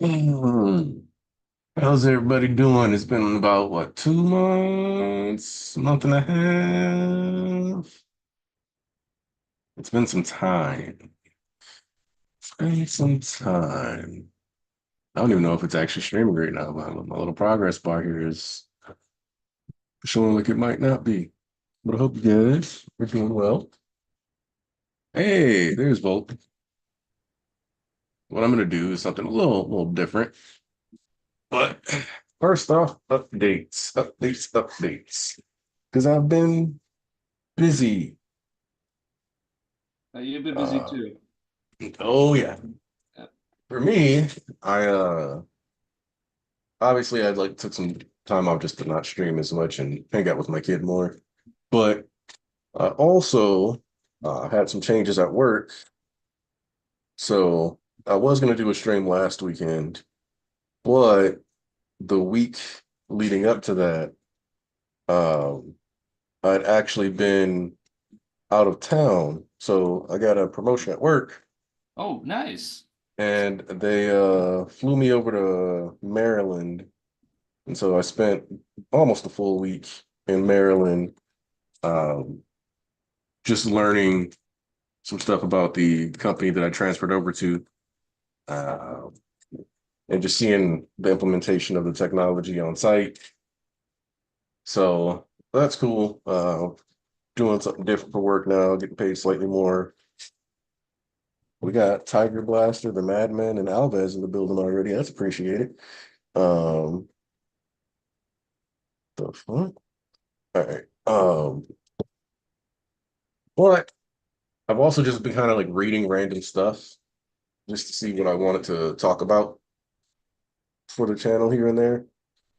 Hmm. How's everybody doing? It's been about what, 2 months, month and a half. It's been some time. It's been some time. I don't even know if it's actually streaming right now, but my little progress bar here is showing like it might not be. But I hope you guys are doing well. Hey, there's Volt. What I'm gonna do is something a little different. But first off, updates. Because I've been busy. You've been busy Uh, too. oh yeah. Yeah. For me, I obviously I like took some time off just to not stream as much and hang out with my kid more. But I also had some changes at work. So I was gonna do a stream last weekend, but the week leading up to that, um, I'd actually been out of town. So I got a promotion at work Oh, nice. and they flew me over to Maryland. And so I spent almost a full week in Maryland, um, just learning some stuff about the company that I transferred over to, uh, and just seeing the implementation of the technology on site. So that's cool. Doing something different for work now, getting paid slightly more. We got Tiger Blaster, the Madman, and Alves in the building already. That's appreciated. Um, the fuck? All right. But I've also just been kind of like reading random stuff just to see what I wanted to talk about for the channel here and there.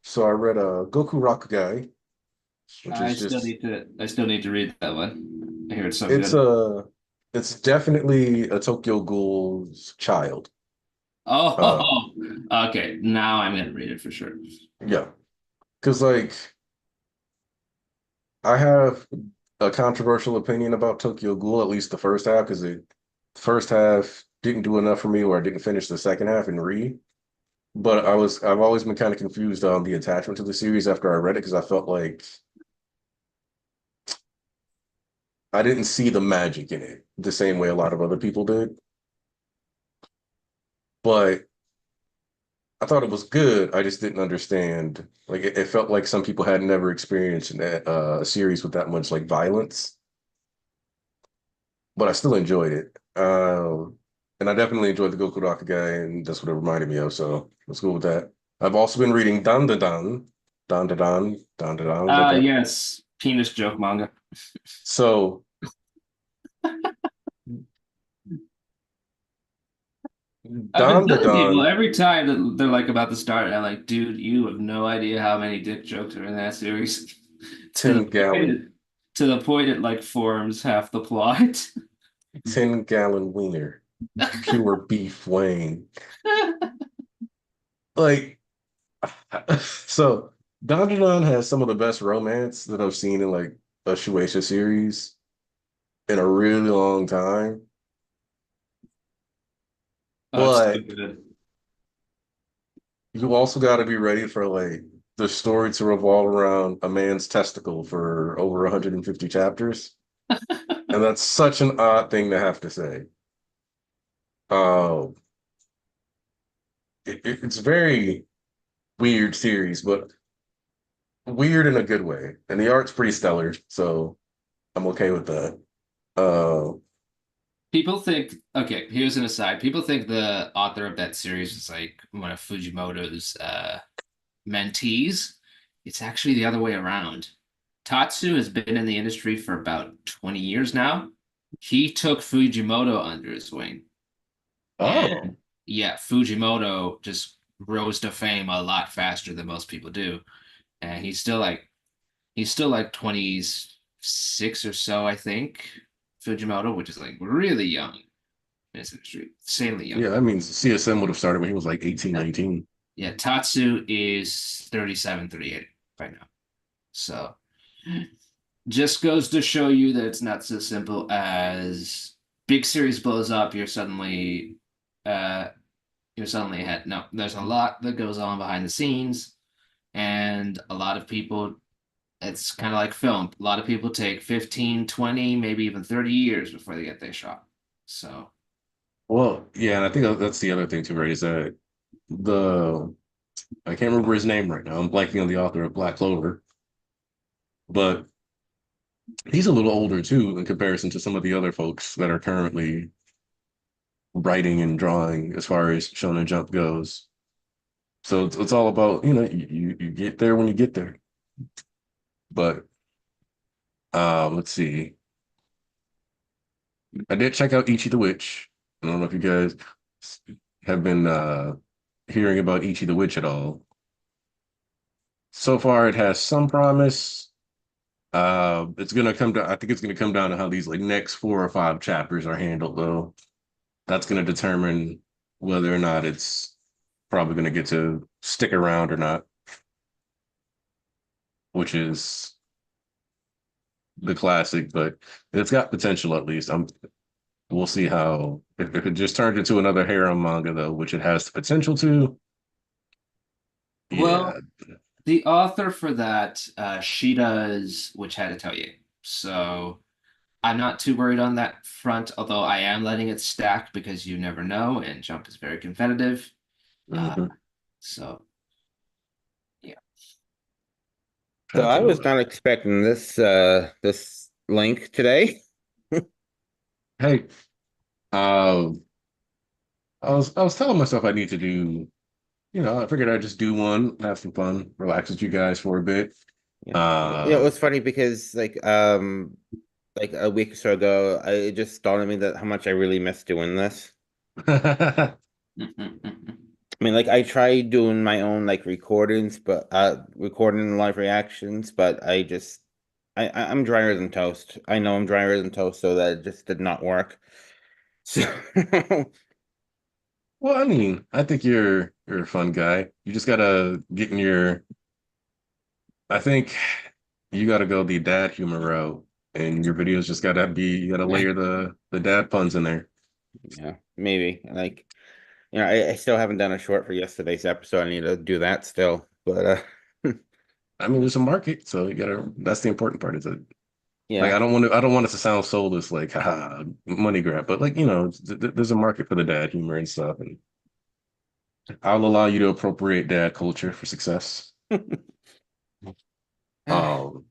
So I read Goku Rakugai, which I is still just need to I still need to read that one. I hear it's so it's good. a it's definitely a Tokyo Ghoul's child. Oh, Uh okay. Now I'm gonna read it for sure. yeah, because like I have a controversial opinion about Tokyo Ghoul, at least the first half, because the first half didn't do enough for me, or I didn't finish the second half and read. But I've always been kind of confused on the attachment to the series after I read it because I felt like I didn't see the magic in it the same way a lot of other people did. But I thought it was good. I just didn't understand. Like it felt like some people had never experienced a series with that much like violence, but I still enjoyed it. And I definitely enjoyed the Goku Rocket guy, and that's what it reminded me of. So let's go with that. I've also been reading Dan Da Dan, like that. Yes, penis joke manga. So I've been Da telling people Dan, every time that they're like about to start, I'm like, dude, you have no idea how many dick jokes are in that series. To the 10 gallon, point, to the point it like forms half the plot. 10-gallon wiener, pure beef Wayne. Like, so Dandadan has some of the best romance that I've seen in like a Shueisha series in a really long time. Oh, it's so But good. you also got to be ready for like the story to revolve around a man's testicle for over 150 chapters. And that's such an odd thing to have to say. Uh, it's very weird series, but weird in a good way. And the art's pretty stellar, so I'm okay with that. Uh, People think, okay, here's an aside. People think the author of that series is like one of Fujimoto's mentees. It's actually the other way around. Tatsu has been in the industry for about 20 years now. He took Fujimoto under his wing. oh, And yeah, Fujimoto just rose to fame a lot faster than most people do. And he's still like 26 or so, I think. Fujimoto, which is like really young in this industry, insanely young. yeah, that means CSM would have started when he was like 18, Yeah, 19. yeah, Tatsu is 37, 38 right now. So just goes to show you that it's not so simple as big series blows up, you're suddenly you're suddenly ahead. No, there's a lot that goes on behind the scenes, and a lot of people, it's kind of like film. A lot of people take 15, 20, maybe even 30 years before they get their shot. So, Well, yeah, and I think that's the other thing too, right? Is that the I can't remember his name right now. I'm blanking on the author of Black Clover, but he's a little older too in comparison to some of the other folks that are currently writing and drawing as far as Shonen Jump goes. So it's all about, you get there when you get there. But let's see. I did check out Ichi the Witch. I don't know if you guys have been hearing about Ichi the Witch at all. So far, it has some promise. It's gonna come down. I think it's gonna come down to how these like next 4 or 5 chapters are handled, though. That's gonna determine whether or not it's probably gonna get to stick around or not, which is the classic. But it's got potential at least. We'll see how if it just turns into another harem manga though, which it has the potential to. Yeah. well, the author for that, she does Which Had to Tell You. So I'm not too worried on that front, although I am letting it stack because you never know, and Jump is very competitive. Uh, Mhm. so yeah. So Trying to I think of was what. not expecting this link today. Hey, uh, I was telling myself I need to do. I figured I'd just do one, have some fun, relax with you guys for a bit. Yeah. It Uh, was funny because like a week or so ago, it just dawned on me that how much I really miss doing this. I mean, like I tried doing my own like recordings, but recording live reactions, but I'm drier than toast. I know I'm drier than toast, so that just did not work. So well, I mean, I think you're a fun guy. You just gotta get in your. I think you gotta go the dad humor route, and your videos just gotta be. You gotta layer the dad puns in there. yeah, maybe like I still haven't done a short for yesterday's episode. I need to do that still, but I mean, there's a market, so you gotta. That's the important part. Is it like yeah. I don't want it to sound soulless, like haha, money grab, but like there's a market for the dad humor and stuff, and I'll allow you to appropriate dad culture for success. Um,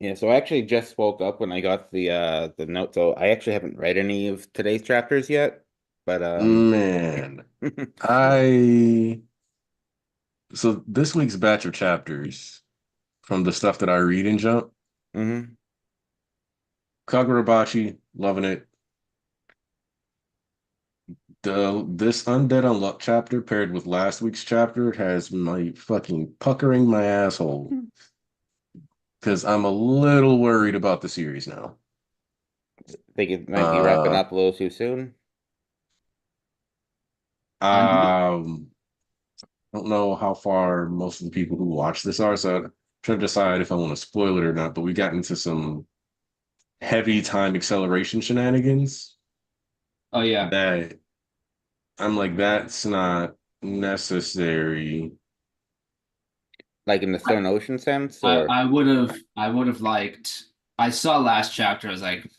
Yeah, so I actually just woke up when I got the note. So I actually haven't read any of today's chapters yet, but man, I so this week's batch of chapters from the stuff that I read in Jump, hmm Kagurabashi, loving it. This Undead Unluck chapter paired with last week's chapter has my fucking puckering my asshole because I'm a little worried about the series now. think it might be wrapping Uh, up a little too soon. I'm um, I don't know how far most of the people who watch this are, so I'm trying to decide if I want to spoil it or not. But we got into some heavy time acceleration shenanigans Oh yeah. that I'm like, that's not necessary. Like in the Stone Ocean sense, or I would have liked, I saw last chapter, I was like,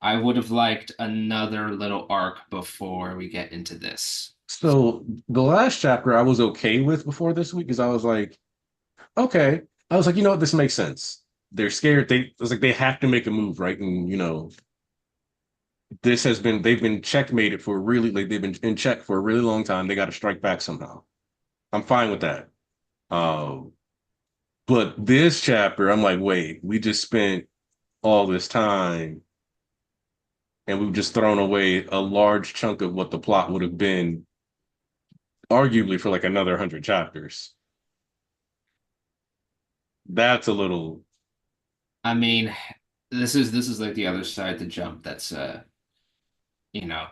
I would have liked another little arc before we get into this. So the last chapter I was okay with before this week because I was like, okay. I was like, you know what, this makes sense. They're scared. It was like they have to make a move, right? And they've been checkmated for really like they've been in check for a really long time. They got to strike back somehow. I'm fine with that. Um, but this chapter, I'm like, wait, we just spent all this time and we've just thrown away a large chunk of what the plot would have been, arguably for like another 100 chapters. That's a little. I mean, this is like the other side to Jump that's you know,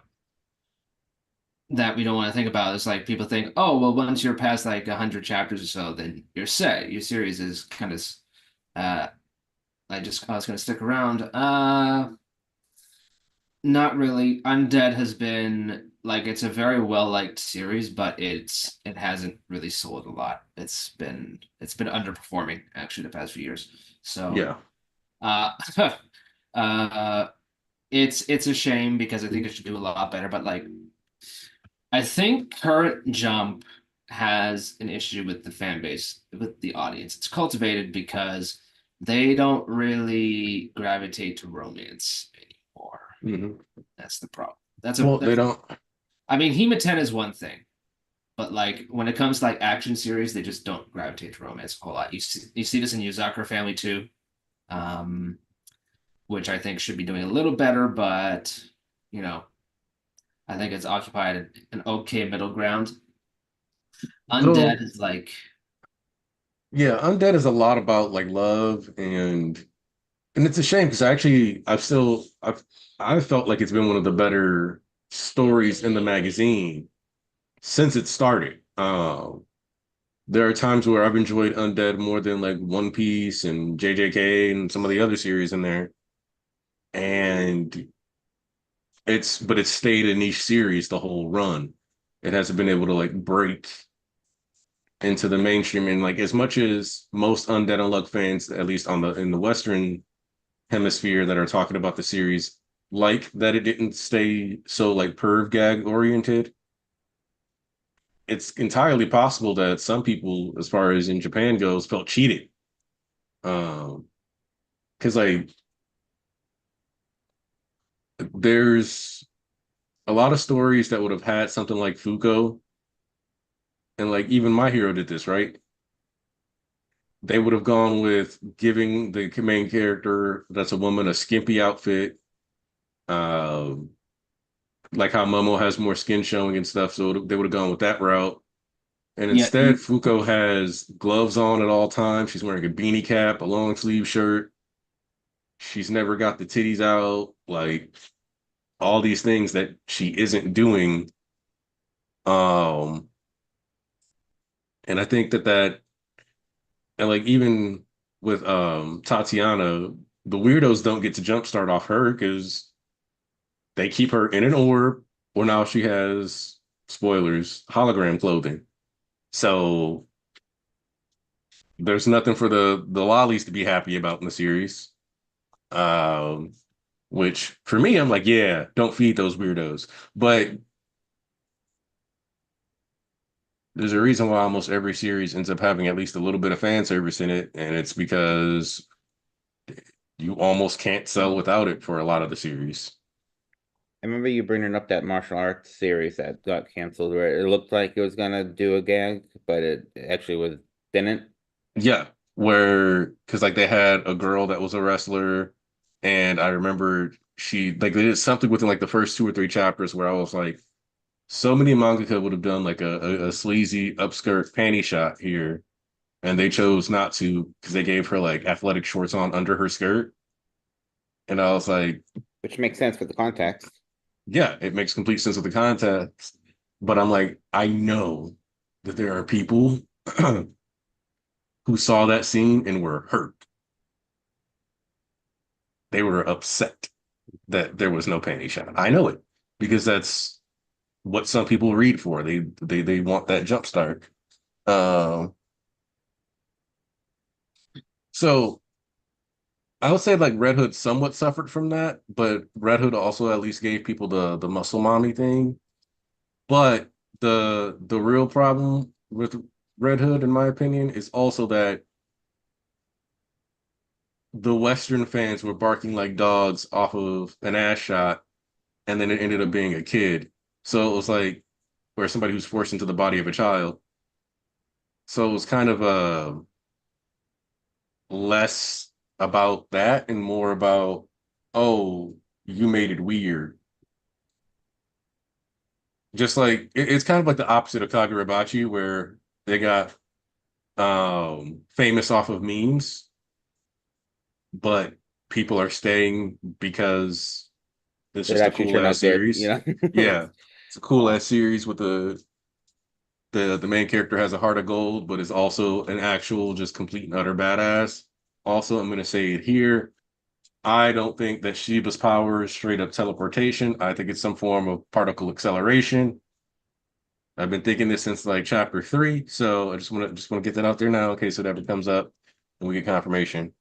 that we don't want to think about. It's like people think, oh, well, once you're past like 100 chapters or so, then you're set. Your series is kind of uh I was gonna stick around. Not really. Undead has been like it's a very well liked series, but it hasn't really sold a lot. It's been underperforming actually the past few years. So Yeah. uh uh it's a shame because I think it should do a lot better, but like I think current Jump has an issue with the fan base, with the audience. It's cultivated because they don't really gravitate to romance anymore. Hmm. That's the problem. That's a Well, they that's don't. I mean, Hema 10 is one thing, but like when it comes to like action series, they just don't gravitate to romance a whole lot. You see this in Yuzakura Family too, um, which I think should be doing a little better, but you know, I think it's occupied an okay middle ground. So Undead is like yeah, Undead is a lot about like love and it's a shame because actually I felt like it's been one of the better stories in the magazine since it started. There are times where I've enjoyed Undead more than like One Piece and JJK and some of the other series in there. And it's stayed a niche series the whole run. It hasn't been able to like break into the mainstream. And like as much as most Undead Unluck fans, at least on the in the Western hemisphere that are talking about the series, like that it didn't stay so like perv gag oriented. It's entirely possible that some people, as far as in Japan goes, felt cheated. Because like there's a lot of stories that would have had something like Fuko, and like even My Hero did this, right? They would have gone with giving the main character that's a woman a skimpy outfit, um, like how Momo has more skin showing and stuff. So they would have gone with that route. And yeah, instead, Fuko has gloves on at all times. She's wearing a beanie cap, a long sleeve shirt. She's never got the titties out, like all these things that she isn't doing. Um, and I think that and like even with Tatiana, the weirdos don't get to jumpstart off her because they keep her in an orb, or now she has spoilers, hologram clothing. So there's nothing for the lollies to be happy about in the series. Um, which for me, I'm like, yeah, don't feed those weirdos. But there's a reason why almost every series ends up having at least a little bit of fan service in it, and it's because you almost can't sell without it for a lot of the series. I remember you bringing up that martial arts series that got canceled, where it looked like it was gonna do a gag, but it actually was didn't. Yeah, where because like they had a girl that was a wrestler, and I remember she like they did something within like the first two or three chapters where I was like, so many mangaka would have done like a sleazy upskirt panty shot here, and they chose not to because they gave her like athletic shorts on under her skirt, and I was like, Which makes sense with the context. yeah, it makes complete sense with the context, but I'm like, I know that there are people who saw that scene and were hurt. They were upset that there was no panty shot. I know it because that's what some people read for. They want that jump start. Um, so I would say like Red Hood somewhat suffered from that, but Red Hood also at least gave people the muscle mommy thing. But the real problem with Red Hood, in my opinion, is also that the Western fans were barking like dogs off of an ass shot, and then it ended up being a kid. So it was like where somebody who's forced into the body of a child. So it was kind of less about that and more about, oh, you made it weird. Just like it's kind of like the opposite of Kagurabachi, where they got famous off of memes, but people are staying because it's It just a actually cool turned ass out good, series. know. Yeah, it's a cool ass series with the main character has a heart of gold, but is also an actual just complete and utter badass. Also, I'm gonna say it here. I don't think that Sheba's power is straight up teleportation. I think it's some form of particle acceleration. I've been thinking this since like chapter 3, so I just want to get that out there now in case it ever comes up and we get confirmation.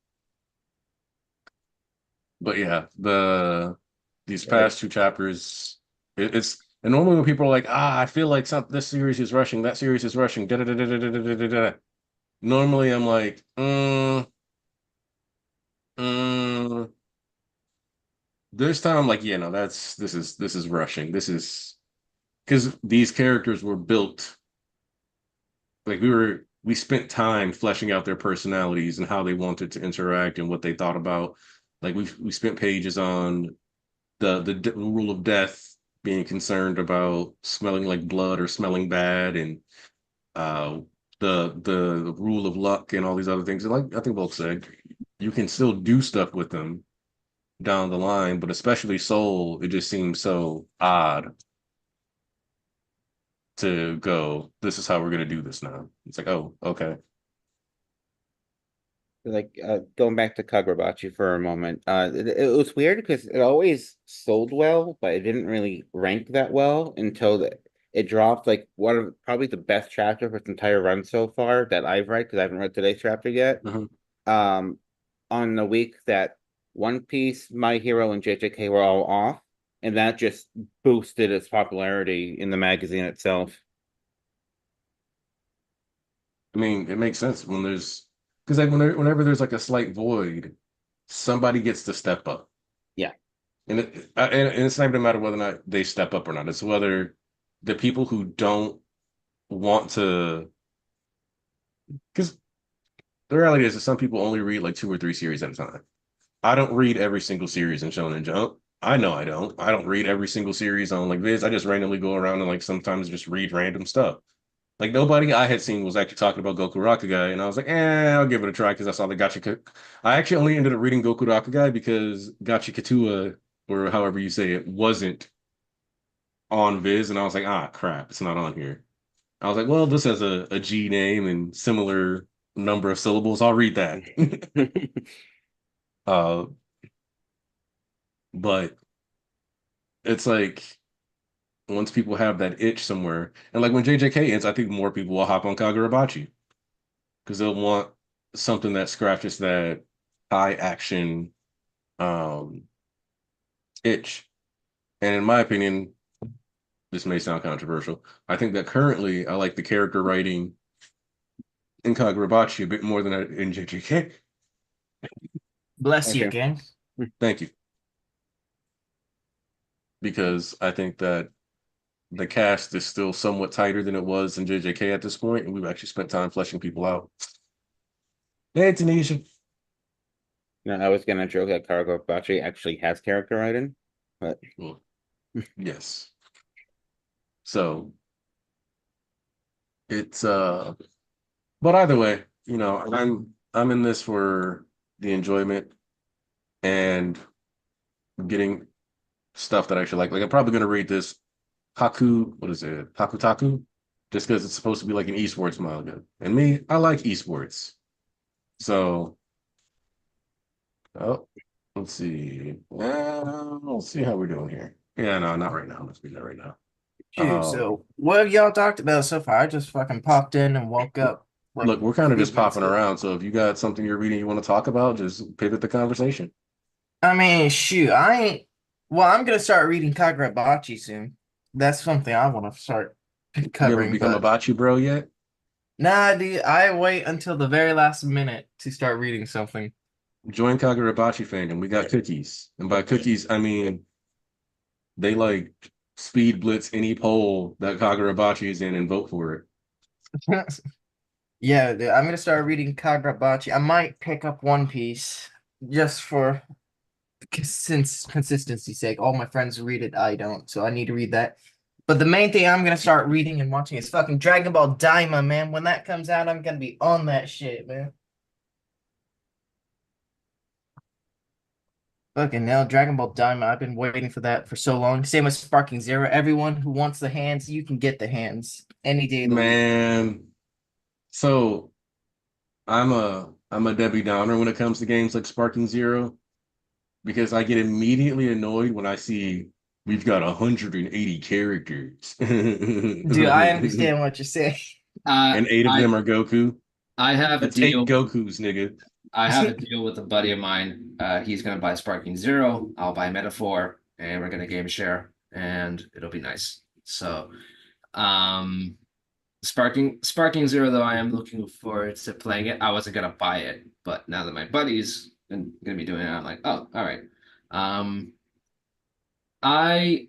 But yeah, these Like, past two chapters, it's and normally when people are like, I feel like this series is rushing, that series is rushing, da da da da da da da da da. Normally I'm like, mm. This time I'm like, yeah, no, this is rushing. This is because these characters were built like we spent time fleshing out their personalities and how they wanted to interact and what they thought about. Like we spent pages on the rule of death, being concerned about smelling like blood or smelling bad, and uh the rule of luck and all these other things. And like I think both said, you can still do stuff with them down the line, but especially Soul, it just seems so odd to go, this is how we're gonna do this now. It's like, oh, okay. going back to Kagurabachi for a moment, it was weird because it always sold well, but it didn't really rank that well until it dropped like one of probably the best chapter for its entire run so far that I've read because I haven't read today's chapter yet. Mhm. Um, on the week that One Piece, My Hero, and JJK were all off, and that just boosted its popularity in the magazine itself. I mean, it makes sense when there's because like whenever there's like a slight void, somebody gets to step up, Yeah. and it's not even a matter whether or not they step up or not. It's whether the people who don't want to, because the reality is that some people only read like 2 or 3 series at a time. I don't read every single series in Shonen Jump. I know I don't. I don't read every single series on like Viz. I just randomly go around and like sometimes just read random stuff. Like nobody I had seen was actually talking about Goku Rakugai, and I was like, I'll give it a try because I saw the Gachi. I actually only ended up reading Goku Rakugai because Gachi Katua, or however you say it, wasn't on Viz, and I was like, crap, it's not on here. I was like, well, this has a G name and similar number of syllables. I'll read that. uh, but it's like once people have that itch somewhere, and like when JJK ends, I think more people will hop on Kagurabachi because they'll want something that scratches that high action um itch. And in my opinion, this may sound controversial. I think that currently I like the character writing in Kagurabachi a bit more than in JJK. Bless you, Okay. gang. Thank you. Because I think that the cast is still somewhat tighter than it was in JJK at this point, and we've actually spent time fleshing people out. Hey, Tanisha. No, I was gonna joke that Kagurabachi actually has character writing, but Well, yes. So it's but either way, I'm in this for the enjoyment and getting stuff that I actually like. Like I'm probably gonna read this what is it? Hakutaku? Just because it's supposed to be like an esports manga. And me, I like esports. So oh, let's see. Let's see how we're doing here. Yeah, no, not right now. Let's do that right now. Shoot, so what have y'all talked about so far? I just fucking popped in and woke up like Look, we're kind of 2 just minutes popping ago. around. So if you got something you're reading you want to talk about, just pivot the conversation. I mean, shoot, I ain't. Well, I'm gonna start reading Kagurabachi soon. That's something I want to start You ever covering. become a But bocce bro yet? nah, dude, I wait until the very last minute to start reading something. Join Kagurabachi fandom. We got cookies. And by cookies, I mean they like speed blitz any poll that Kagurabachi is in and vote for it. Yeah, dude, I'm gonna start reading Kagurabachi. I might pick up One Piece just for since consistency's sake. All my friends read it, I don't, so I need to read that. But the main thing I'm gonna start reading and watching is fucking Dragon Ball Daima, man. When that comes out, I'm gonna be on that shit, man. Fucking now, Dragon Ball Daima. I've been waiting for that for so long. Same with Sparking Zero. Everyone who wants the hands, you can get the hands any day of the week. Man, so I'm a Debbie Downer when it comes to games like Sparking Zero. because I get immediately annoyed when I see we've got 180 characters. Dude, I understand what you're saying. And 8 of I them are Goku. I have a That's 8 deal. Gokus, nigga. I have a deal with a buddy of mine. He's gonna buy Sparking Zero. I'll buy Metaphor, and we're gonna game share, and it'll be nice. So, um, Sparking Zero though, I am looking forward to playing it. I wasn't gonna buy it, but now that my buddy's gonna be doing it, I'm like, oh, all right. Um, I,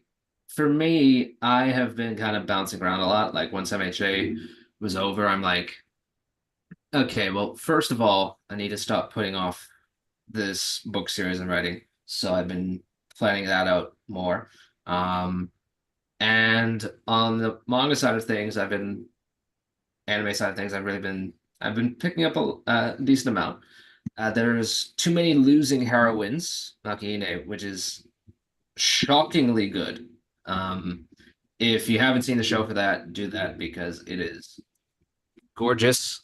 for me, I have been kind of bouncing around a lot. Like once MHA was over, I'm like, okay, well, first of all, I need to stop putting off this book series I'm writing. So I've been planning that out more. And on the manga side of things, anime side of things, I've been picking up a decent amount. There's too many losing heroines, Nakine, which is shockingly good. If you haven't seen the show for that, do that because it is gorgeous.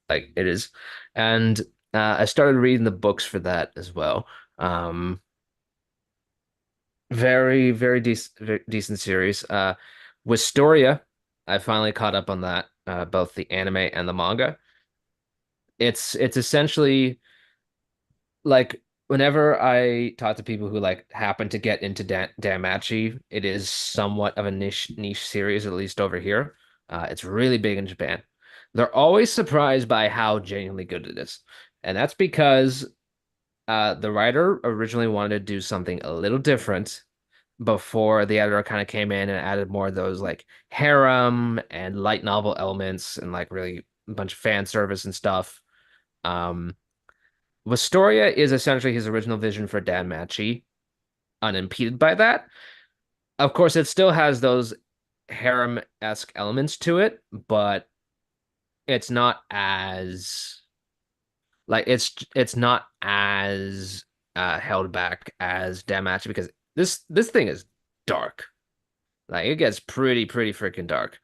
Like it is. And I started reading the books for that as well. Um, very decent series. Wistoria, I finally caught up on that, both the anime and the manga. It's essentially like whenever I talk to people who like happen to get into Danmachi, it is somewhat of a niche series, at least over here. It's really big in Japan. They're always surprised by how genuinely good it is. And that's because the writer originally wanted to do something a little different before the editor kind of came in and added more of those like harem and light novel elements and like really a bunch of fan service and stuff. Um, Wistoria is essentially his original vision for Danmachi, unimpeded by that. Of course, it still has those harem-esque elements to it, but it's not as like it's not as held back as Danmachi because this thing is dark. Like it gets pretty freaking dark.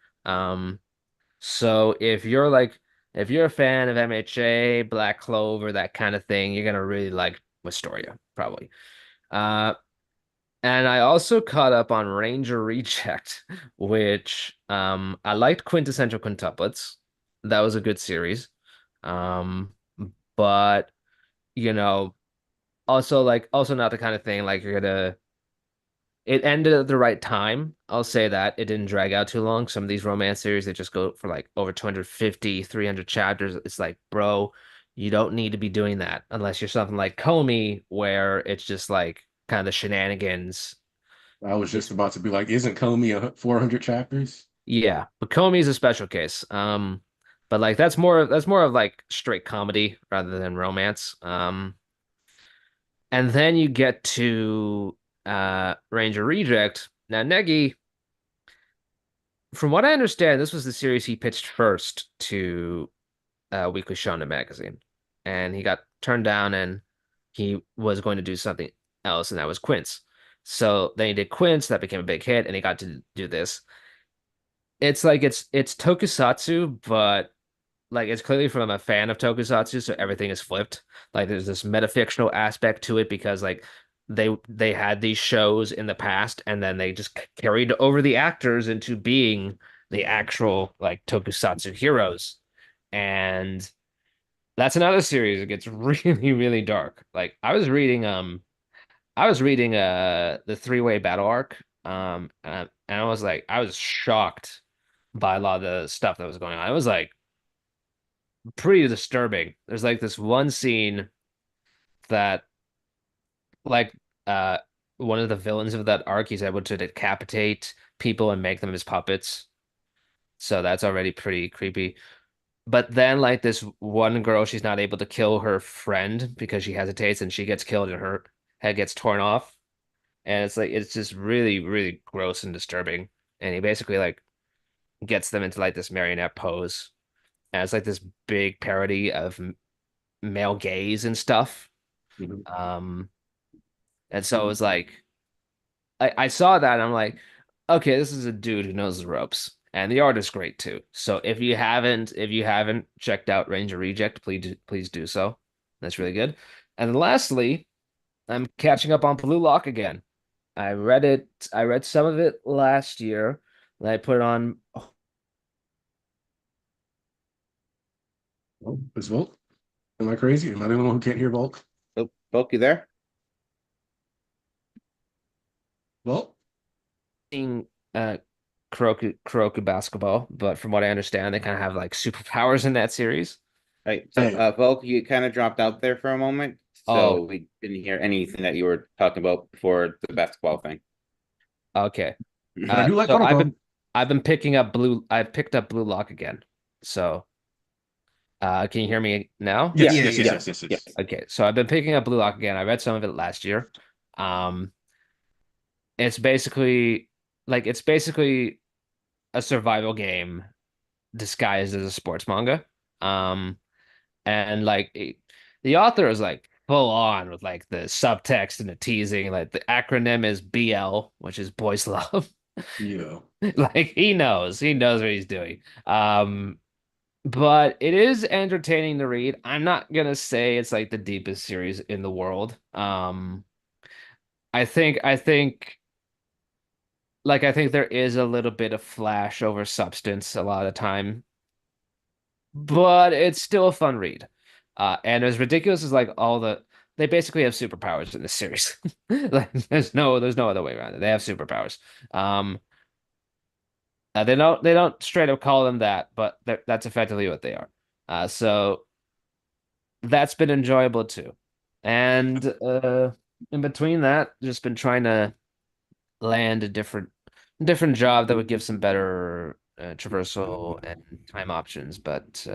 So if you're a fan of MHA, Black Clover, that kind of thing, you're gonna really like Wistoria, probably. Uh and I also caught up on Ranger Reject, which I liked Quintessential Quintuplets. That was a good series. Um, but you know, also not the kind of thing like you're gonna it ended at the right time. I'll say that. It didn't drag out too long. Some of these romance series, they just go for like over 250, 300 chapters. It's like, bro, you don't need to be doing that unless you're something like Comey, where it's just like kind of the shenanigans. I was just about to be like, isn't Comey 400 chapters? Yeah, but Comey is a special case. But like that's more of like straight comedy rather than romance. And then you get to Ranger Reject. Now, Negi, from what I understand, this was the series he pitched first to Weekly Shonen magazine, and he got turned down, and he was going to do something else, and that was Quince. So then he did Quince, that became a big hit, and he got to do this. It's like it's tokusatsu, but like it's clearly from a fan of tokusatsu, so everything is flipped. Like there's this metafictional aspect to it because like they had these shows in the past and then they just carried over the actors into being the actual like tokusatsu heroes. And that's another series that gets really dark. Like I was reading the three-way battle arc and I was like I was shocked by a lot of the stuff that was going on. It was like pretty disturbing. There's like this one scene that like uh one of the villains of that arc he's able to decapitate people and make them his puppets. So that's already pretty creepy. But then like this one girl, she's not able to kill her friend because she hesitates and she gets killed and her head gets torn off. And it's like it's just really gross and disturbing. And he basically like gets them into like this marionette pose. And it's like this big parody of male gaze and stuff. Mhm. And so it was like I saw that and I'm like, okay, this is a dude who knows the ropes. And the art is great too. So if you haven't checked out Ranger Reject, please do so. That's really good. And then lastly, I'm catching up on Blue Lock again. I read it. I read some of it last year, and I put it on. Oh, is Volk? Am I crazy? Am I the only one who can't hear Volk? Oh, Bulk, you there? Volk? Seeing Kuroko basketball, but from what I understand, they kind of have like superpowers in that series. Right. So, Hey, Bulk, you kind of dropped out there for a moment, Oh, so we didn't hear anything that you were talking about before the basketball thing. okay. but I do like So Protocol. I've been picking up blue. I've picked up Blue Lock again. So, can you hear me now? Yes, Yeah, yes, yeah. yes, Yeah. yes, yes, Yes. yes. Okay. So I've been picking up Blue Lock again. I read some of it last year. Um, it's basically it's basically a survival game disguised as a sports manga. Um, and the author is like full on with like the subtext and the teasing. Like the acronym is BL, which is boys love. Yeah. Like he knows what he's doing. But it is entertaining to read. I'm not gonna say it's like the deepest series in the world. I think there is a little bit of flash over substance a lot of the time, but it's still a fun read. And as ridiculous as like all they basically have superpowers in this series. Like there's no other way around it. They have superpowers. Um, they don't straight up call them that, but that's effectively what they are. So that's been enjoyable too. And in between that, just been trying to land a different job that would give some better traversal and time options, but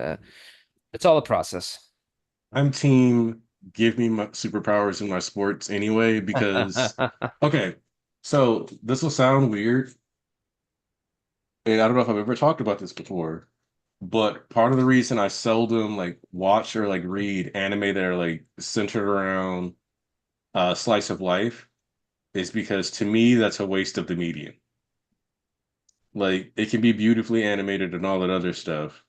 it's all a process. I'm team give me my superpowers in my sports anyway, because okay, so this will sound weird, and I don't know if I've ever talked about this before, but part of the reason I seldom like watch or like read anime that are like centered around slice of life is because to me that's a waste of the medium. Like it can be beautifully animated and all that other stuff,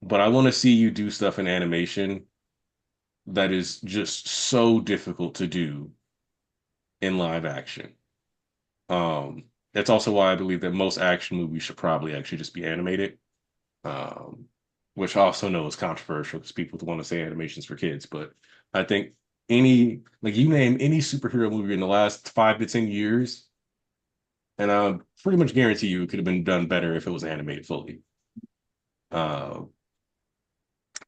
but I want to see you do stuff in animation that is just so difficult to do in live action. That's also why I believe that most action movies should probably actually just be animated. Um, which I also know is controversial because people want to say animations for kids, but I think any like you name any superhero movie in the last 5 to 10 years, and I pretty much guarantee you it could have been done better if it was animated fully. Uh,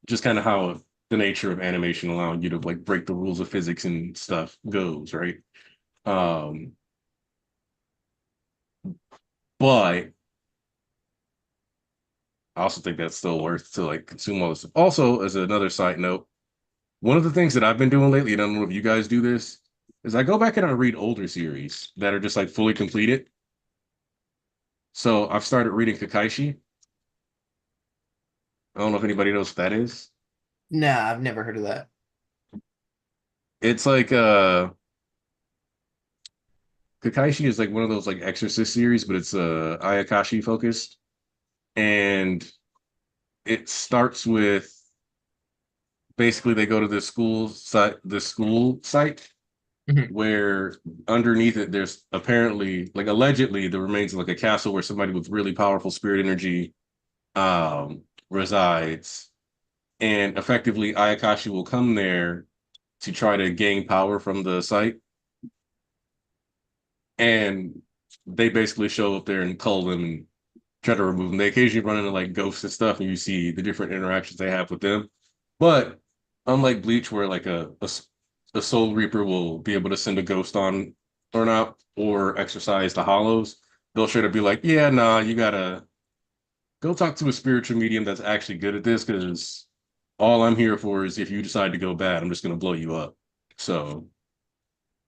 just kind of how the nature of animation allowing you to like break the rules of physics and stuff goes, right? Um, but I also think that's still worth to like consume all this. Also, as another side note, one of the things that I've been doing lately, and I don't know if you guys do this, is I go back and I read older series that are just like fully completed. So I've started reading Kakaishi. I don't know if anybody knows what that is. Nah, I've never heard of that. It's like Kakaishi is like one of those like Exorcist series, but it's Ayakashi focused. And it starts with basically they go to the school site Mhm. where underneath it there's apparently like allegedly the remains of like a castle where somebody with really powerful spirit energy resides, and effectively Ayakashi will come there to try to gain power from the site, and they basically show up there and cull them and try to remove them. They occasionally run into like ghosts and stuff, and you see the different interactions they have with them. But unlike Bleach, where like a Soul Reaper will be able to send a ghost on or not, or exercise the Hollows, they'll try to be like, yeah, nah, you gotta go talk to a spiritual medium that's actually good at this, because all I'm here for is if you decide to go bad, I'm just gonna blow you up. So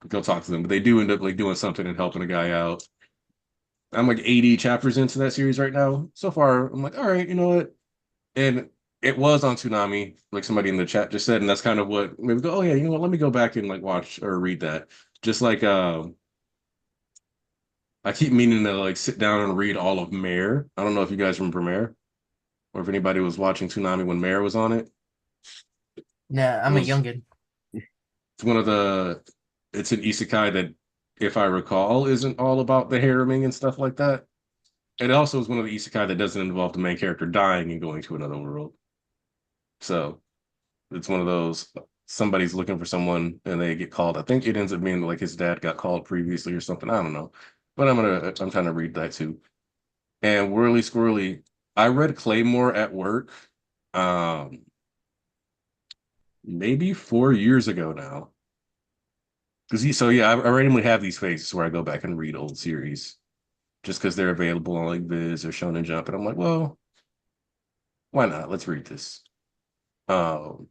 go talk to them. But they do end up like doing something and helping a guy out. I'm like 80 chapters into that series right now. So far, I'm like, all right, you know what? And it was on Toonami, like somebody in the chat just said, and that's kind of what made me go, oh yeah, you know what? Let me go back and like watch or read that. Just like I keep meaning to like sit down and read all of Mare. I don't know if you guys remember Mare or if anybody was watching Toonami when Mare was on it. Nah, It I'm a was youngin. It's one of the it's an isekai that, if I recall, isn't all about the hareming and stuff like that. It also is one of the isekai that doesn't involve the main character dying and going to another world. So it's one of those somebody's looking for someone and they get called. I think it ends up being like his dad got called previously or something. I don't know. But I'm trying to read that too. And Whirly Squirrely, I read Claymore at work um maybe 4 years ago now. So yeah, I randomly have these phases where I go back and read old series just because they're available on like Viz or Shonen Jump, and I'm like, well, why not? Let's read this. Um,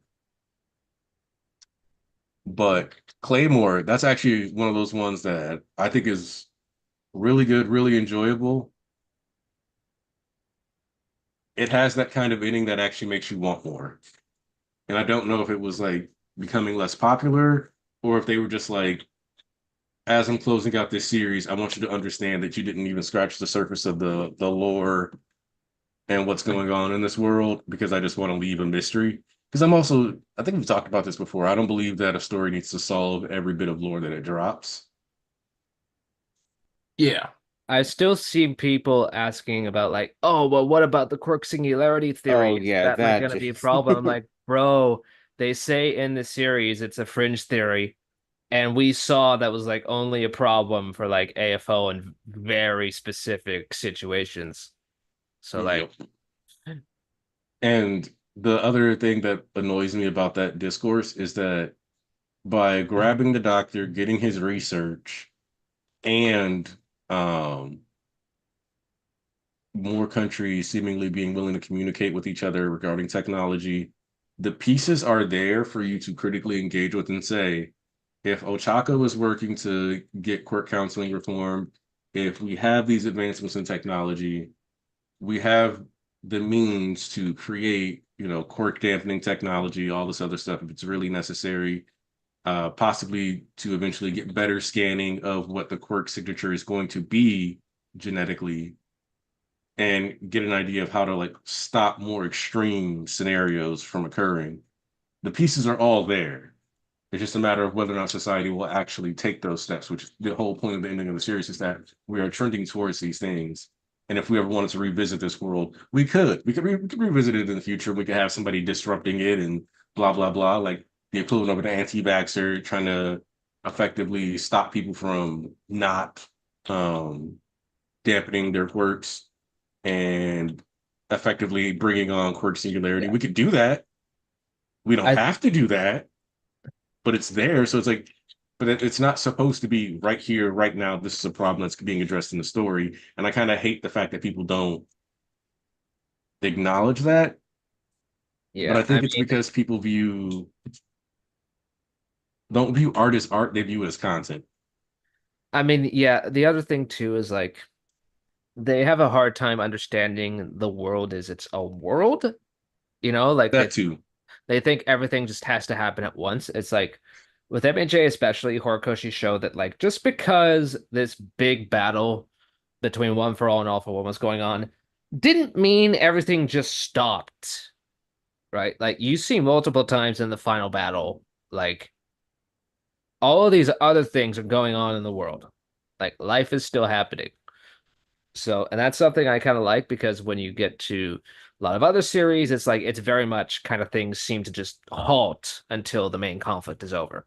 but Claymore, that's actually one of those ones that I think is really good, really enjoyable. It has that kind of ending that actually makes you want more. And I don't know if it was like becoming less popular or if they were just like, as I'm closing out this series, I want you to understand that you didn't even scratch the surface of the lore and what's going on in this world because I just want to leave a mystery. Because I think we've talked about this before. I don't believe that a story needs to solve every bit of lore that it drops. Yeah. I still see people asking about like, oh, well, what about the quirk singularity theory? Oh Is yeah, that like that gonna be a just problem? I'm like, bro, they say in the series it's a fringe theory, and we saw that was like only a problem for like AFO in very specific situations. So like, Yep. And the other thing that annoys me about that discourse is that by grabbing the doctor, getting his research, and um, more countries seemingly being willing to communicate with each other regarding technology, the pieces are there for you to critically engage with and say, if Ochaka was working to get quirk counseling reformed, if we have these advancements in technology, we have the means to create, quirk dampening technology, all this other stuff if it's really necessary, possibly to eventually get better scanning of what the quirk signature is going to be genetically and get an idea of how to like stop more extreme scenarios from occurring. The pieces are all there. It's just a matter of whether or not society will actually take those steps, which is the whole point of the ending of the series is that we are trending towards these things. And if we ever wanted to revisit this world, we could. We could revisit it in the future. We could have somebody disrupting it and blah, blah, blah, like the equivalent of an anti-vaxxer trying to effectively stop people from not um, dampening their quirks and effectively bringing on quirk singularity. yeah, We could do that. We don't I have to do that, but it's there. So it's like, but it's not supposed to be right here, right now. This is a problem that's being addressed in the story. And I kind of hate the fact that people don't acknowledge that. But yeah, I think it's because people don't view art as art, they view it as content. I mean, yeah, the other thing too is like they have a hard time understanding the world is its own world. Like That too. they think everything just has to happen at once. It's like with MJ especially, Horikoshi showed that like just because this big battle between One for All and All for One was going on, didn't mean everything just stopped, right? Like you see multiple times in the final battle, like all of these other things are going on in the world. Like life is still happening. So, and that's something I kind of like because when you get to a lot of other series, it's like it's very much kind of things seem to just halt until the main conflict is over.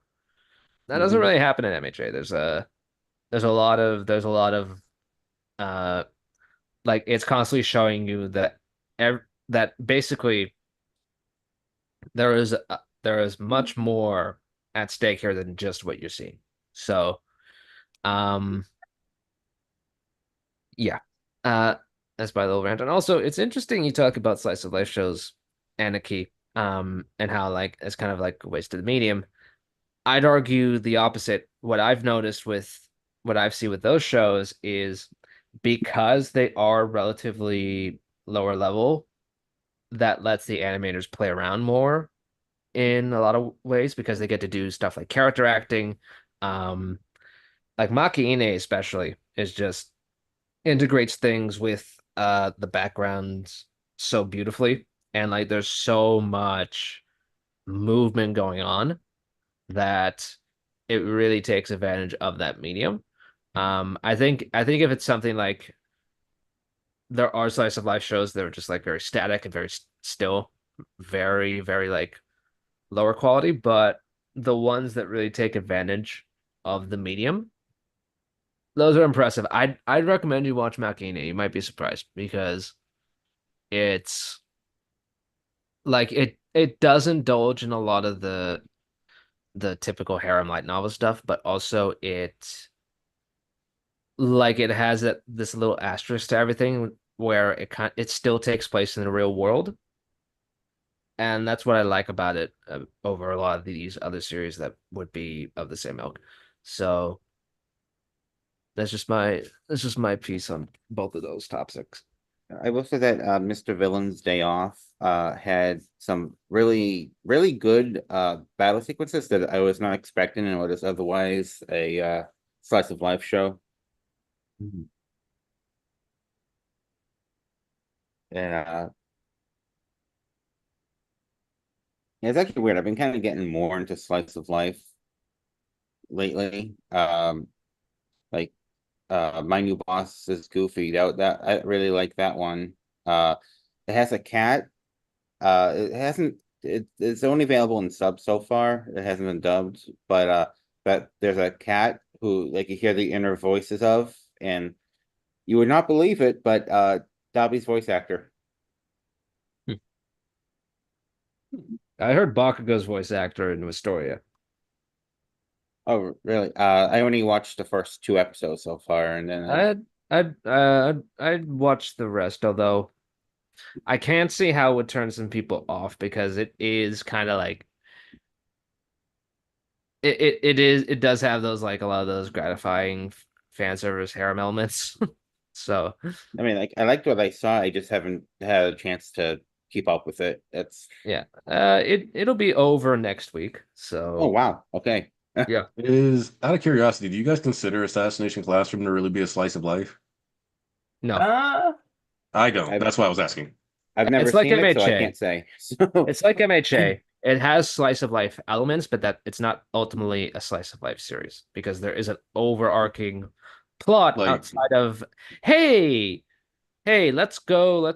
That doesn't Mhm. really happen in MHA. There's a lot of uh like it's constantly showing you that that basically there is much more at stake here than just what you're seeing. So, um yeah. Uh that's by the little rant. And also it's interesting you talk about slice of life shows Anarchy, and how like it's kind of like a waste of the medium. I'd argue the opposite. What I've noticed with what I've seen with those shows is because they are relatively lower level, that lets the animators play around more in a lot of ways because they get to do stuff like character acting. Um, like Maki Ine especially is just integrates things with the backgrounds so beautifully, and like there's so much movement going on that it really takes advantage of that medium. I think if it's something like there are slice of life shows that are just like very static and very still, very, very like lower quality, but the ones that really take advantage of the medium, those are impressive. I'd recommend you watch Machina. You might be surprised because it's like it does indulge in a lot of the typical harem light novel stuff, but also it has this little asterisk to everything where it still takes place in the real world, and that's what I like about it over a lot of these other series that would be of the same ilk. So that's just my piece on both of those topics. I will say that Mr. Villain's Day Off had some really, really good battle sequences that I was not expecting in what is otherwise a slice of life show. Mhm. And yeah, it's actually weird. I've been kind of getting more into slice of life lately. Like My New Boss is Goofy. That I really like that one. Uh, it has a cat. It hasn't. It's only available in sub so far. It hasn't been dubbed, but there's a cat who like you hear the inner voices of, and you would not believe it, but Dobby's voice actor. I heard Bakugo's voice actor in Wistoria. Oh, really? I only watched the first two episodes so far, and then I'd watch the rest, although I can't see how it would turn some people off because it is kind of like it does have those like a lot of those gratifying fan service harem elements. So I mean, like I liked what I saw. I just haven't had a chance to keep up with it. It's yeah, it'll be over next week. oh So wow, okay. yeah, Is out of curiosity, do you guys consider Assassination Classroom to really be a slice of life? no, Uh, I don't. I've That's why I was asking. I've never it's like seen it, so I MHA. can't say. So It's like MHA. It has slice of life elements, but that it's not ultimately a slice of life series because there is an overarching plot Like, outside of hey, hey, let's go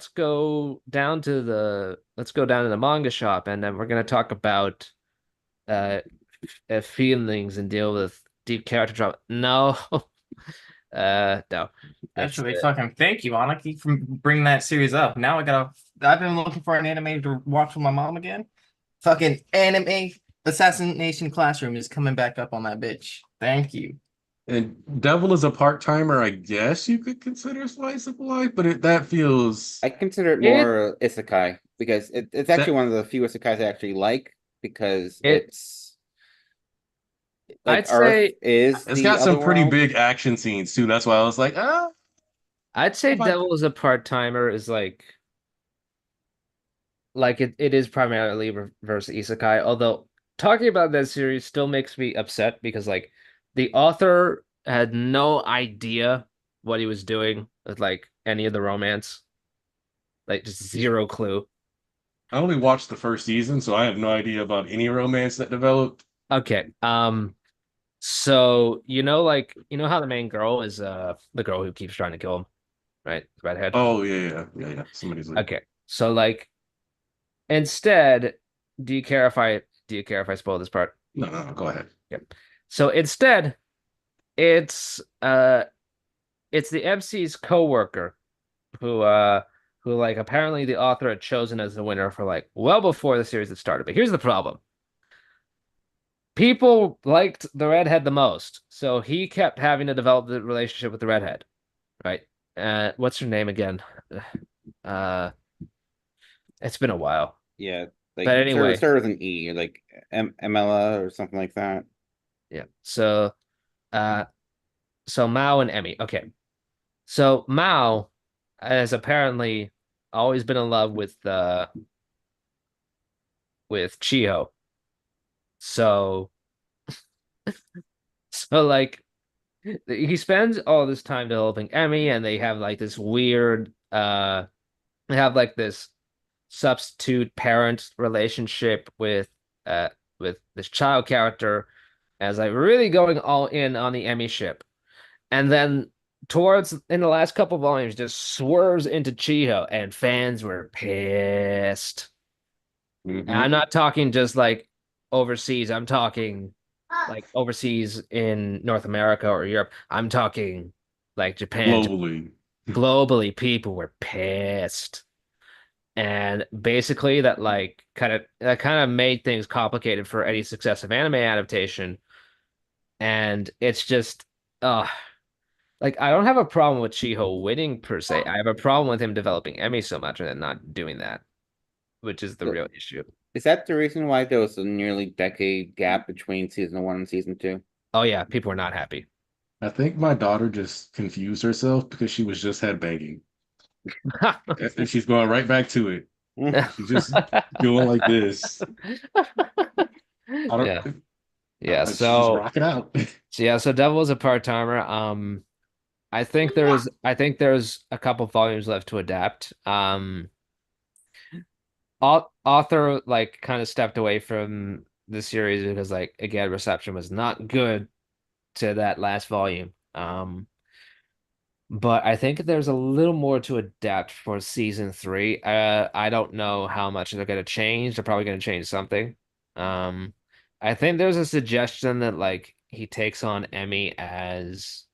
down to the manga shop and then we're gonna talk about uh, feelings and deal with deep character drama. No, no, that's actually, it. fucking thank you, Anaki, for bringing that series up. Now I gotta. I've been looking for an anime to watch with my mom again. Fucking anime Assassination Classroom is coming back up on that bitch. Thank you. and Devil is a part-timer, I guess you could consider slice of life, but that feels I consider it It more isekai because it's actually that one of the few isekais I actually like because it it's like I'd Earth say is it's the got some other pretty world. big action scenes too. That's why I was like, I'd say if I Devil is a part-timer is like it is primarily reverse isekai, although talking about that series still makes me upset because like the author had no idea what he was doing with like any of the romance, like just zero clue. I only watched the first season, so I have no idea about any romance that developed. Okay, so like how the main girl is the girl who keeps trying to kill him, right? The redhead. Oh yeah. Somebody's like, Okay, so like instead, do you care if I spoil this part? no, go ahead. Yep. So instead, it's uh it's the MC's coworker who like apparently the author had chosen as the winner for like well before the series had started. But here's the problem. People liked the redhead the most, so he kept having to develop the relationship with the redhead, right? What's her name again? Uh it's been a while. Yeah, But like anyway, start with an E, like Emella or something like that. yeah. Uh so Mao and Emmy. Okay. So Mao has apparently always been in love with Chiho. So so like he spends all this time developing Emmy and they have like this weird they have like this substitute parent relationship with with this child character as like really going all in on the Emmy ship. And then towards in the last couple volumes just swerves into Chiho and fans were pissed. And I'm Mhm. not talking just like overseas. I'm talking like overseas in North America or Europe. I'm talking like Japan, Globally. globally, people were pissed. And basically that kind of made things complicated for any successive anime adaptation. And it's just like I don't have a problem with Chiho winning per se. I have a problem with him developing Emmy so much and then not doing that, which is the So, real issue. is that the reason why there was a nearly decade gap between season 1 and season 2? Oh yeah, people are not happy. I think my daughter just confused herself because she was just head banging. And she's going right back to it. She's just doing like this. I Yeah. don't. Yeah. She's So rocking out. so Devil is a part-timer. I think there's a couple volumes left to adapt. Author like kind of stepped away from the series because like again reception was not good to that last volume. But I think there's a little more to adapt for season three. I don't know how much they're gonna change. They're probably gonna change something. Um, I think there's a suggestion that like he takes on Emmy as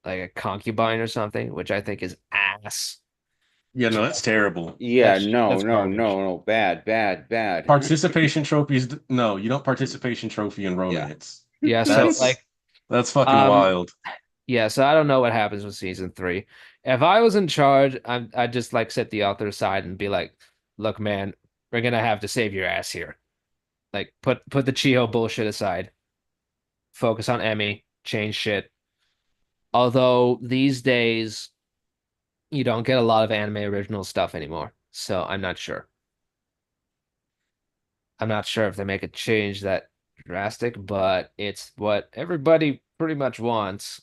like a concubine or something, which I think is ass. Yeah, no, that's terrible. Yeah, That's no, garbage. no. Bad, bad, bad. Participation trophies. No, you don't participation trophy in Yeah. romance. Yeah, so That's like that's fucking um wild. yeah, so I don't know what happens with season three. If I was in charge, I'd just like sit the author aside and be like, look, man, we're gonna have to save your ass here. Like put the Chiho bullshit aside. Focus on Emmy, change shit. Although these days you don't get a lot of anime original stuff anymore. So I'm not sure. I'm not sure if they make a change that drastic, but it's what everybody pretty much wants.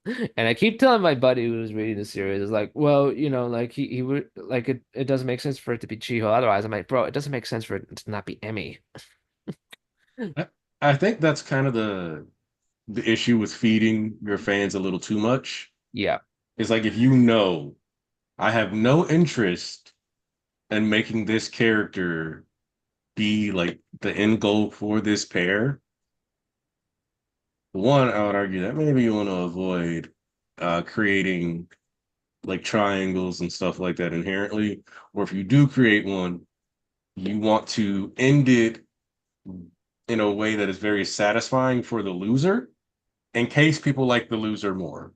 And I keep telling my buddy who's reading the series is like, well, like he would like it doesn't make sense for it to be Chiho otherwise. I'm like, bro, it doesn't make sense for it to not be Emmy. I, I think that's kind of the issue with feeding your fans a little too much. Yeah. It's like if you know I have no interest in making this character be like the end goal for this pair. One, I would argue that maybe you want to avoid creating like triangles and stuff like that inherently. Or if you do create one, you want to end it in a way that is very satisfying for the loser in case people like the loser more.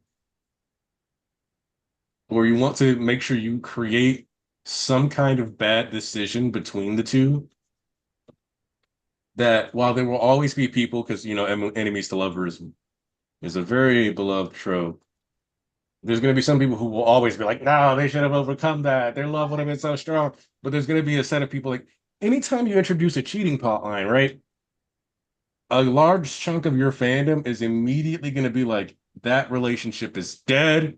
Or you want to make sure you create some kind of bad decision between the two that while there will always be people, because enemies to lovers is a very beloved trope. There's going to be some people who will always be like, no, they should have overcome that. Their love would have been so strong. But there's going to be a set of people like, anytime you introduce a cheating plot line, right? A large chunk of your fandom is immediately going to be like, that relationship is dead.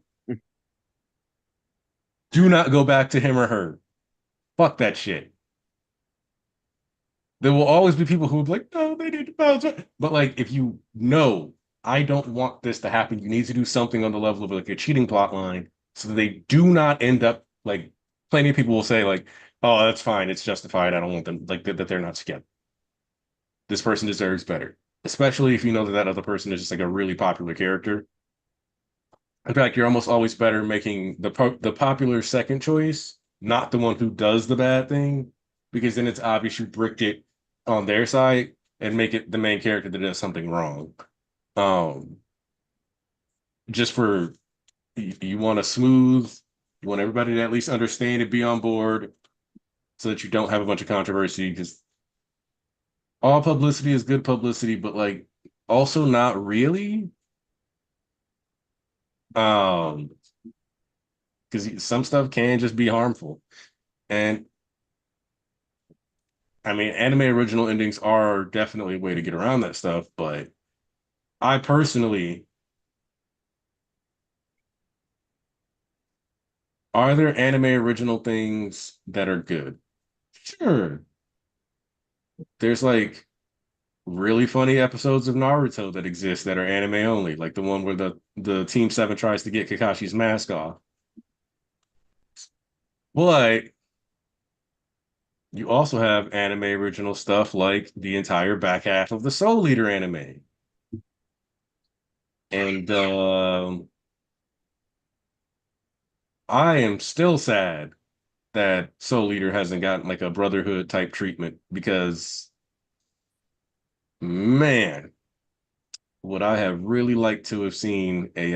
Do not go back to him or her. Fuck that shit. There will always be people who will be like, no, they did bounce. But like, if you know, I don't want this to happen, you need to do something on the level of like a cheating plot line so that they do not end up like plenty of people will say, like, oh, that's fine, it's justified. I don't want them like that they're not together. This person deserves better. Especially if you know that that other person is just like a really popular character. In fact, you're almost always better making the popular second choice, not the one who does the bad thing, because then it's obvious you bricked it on their side and make it the main character that does something wrong. Um, just for you want to smooth, you want everybody to at least understand and be on board, so that you don't have a bunch of controversy. Because all publicity is good publicity, but like also not really. Um, because some stuff can just be harmful. And I mean, anime original endings are definitely a way to get around that stuff, but I personally, are there anime original things that are good? Sure. There's like really funny episodes of Naruto that exist that are anime only, like the one where the Team 7 tries to get Kakashi's mask off. But you also have anime original stuff like the entire back half of the Soul Eater anime. And I am still sad that Soul Eater hasn't gotten like a Brotherhood type treatment because, man, would I have really liked to have seen a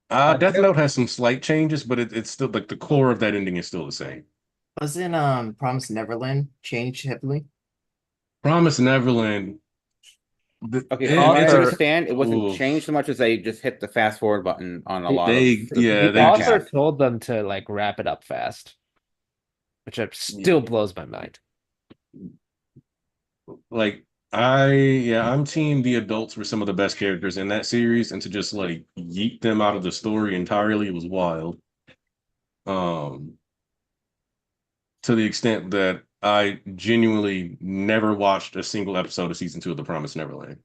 I Death feel Note has some slight changes, but it's still like the core of that ending is still the same. Wasn't Promise Neverland changed heavily? Promise Neverland, Okay, from what I it's a understand, it wasn't oof. changed so much as they just hit the fast forward button on a the, lot of They the yeah, the they back just author half. told them to like wrap it up fast, which still blows my mind. like I'm team the adults were some of the best characters in that series, and to just like yeet them out of the story entirely was wild. Um, to the extent that I genuinely never watched a single episode of season 2 of The Promised Neverland.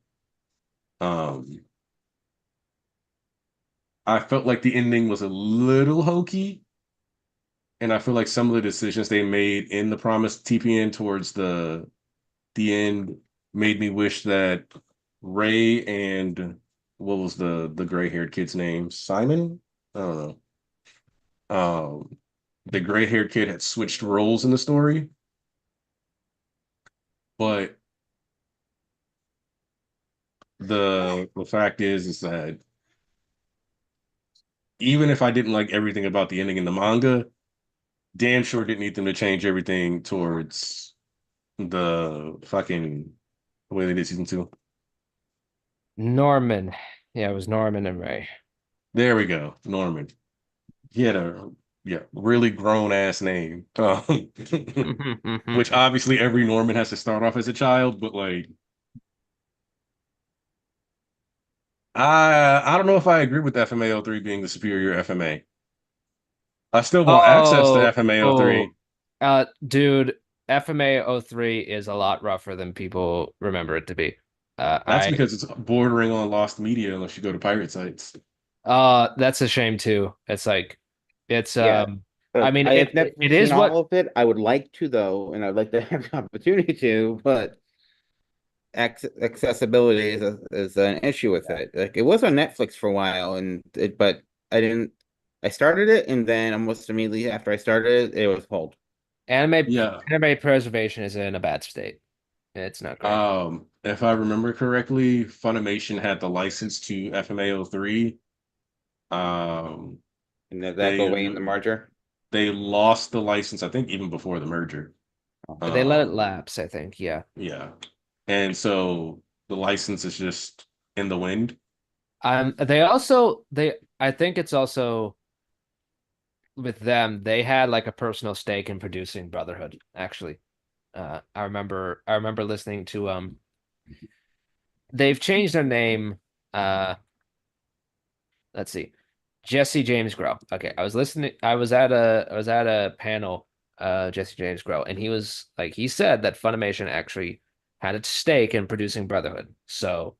Um, I felt like the ending was a little hokey, and I feel like some of the decisions they made in The Promised TPN towards the end made me wish that Ray and what was the gray-haired kid's name? Simon? I don't know. The gray-haired kid had switched roles in the story, but the fact is that even if I didn't like everything about the ending in the manga, damn sure didn't need them to change everything towards the fucking way they did season 2. Norman. Yeah, it was Norman and Ray. There we go, Norman. He had a really grown ass name, which obviously every Norman has to start off as a child, but like I don't know if I agree with FMA03 being the superior FMA. I still want access to Oh, FMA03. dude, FMA 03 is a lot rougher than people remember it to be. That's I because it's bordering on lost media unless you go to pirate sites. That's a shame too. It's like it's Yeah. I mean I have never it seen is all what of it. I would like to though, and I'd like to have the opportunity to, but accessibility is an issue with it. Like it was on Netflix for a while, but I didn't. I started it, and then almost immediately after I started it, it was pulled. anime Yeah. anime preservation is in a bad state. It's not great. If I remember correctly, Funimation had the license to FMA03. Um, And did that go they away in the merger? they lost the license, I think, even before the merger. Oh. They let it Um, lapse, I think. Yeah. yeah, and so the license is just in the wind. They I think it's also with them, they had like a personal stake in producing Brotherhood, actually. I remember listening to they've changed their name. Let's see. Jesse James Grow. Okay, I was at a panel, Jesse James Grow, and he was like he said that Funimation actually had a stake in producing Brotherhood. So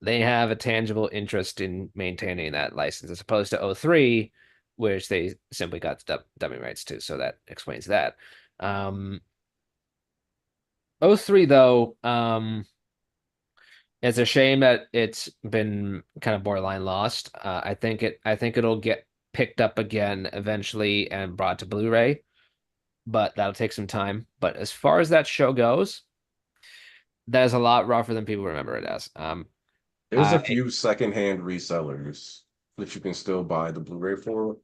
they have a tangible interest in maintaining that license as opposed to O3, which they simply got dubbing rights to. So that explains that. O3 though, it's a shame that it's been kind of borderline lost. I think it'll get picked up again eventually and brought to Blu-ray, but that'll take some time. But as far as that show goes, that is a lot rougher than people remember it as. There's a I few secondhand resellers that you can still buy the Blu-ray for.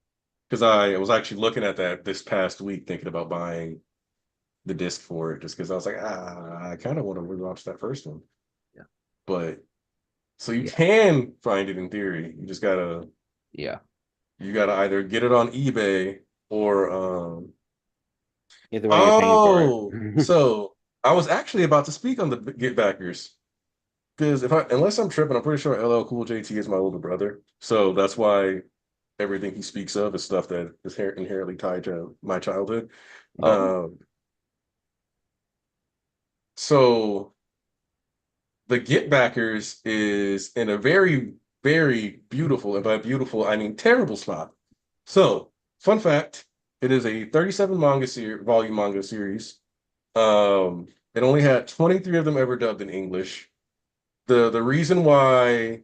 Because I was actually looking at that this past week, thinking about buying the disc for it, just because I was like, I kind of want to rewatch that first one. Yeah. But so you Yeah. can find it in theory. You just gotta Yeah. you gotta either get it on eBay or Either way, you're paying for oh, it. so I was actually about to speak on the Get Backers. Because if I unless I'm tripping, I'm pretty sure LL Cool JT is my older brother. So that's why everything he speaks of is stuff that is inherently tied to my childhood. Oh. Um, So the Get Backers is in a very, very beautiful, and by beautiful, I mean terrible spot. So, fun fact, it is a 37 volume manga series. It only had 23 of them ever dubbed in English. The reason why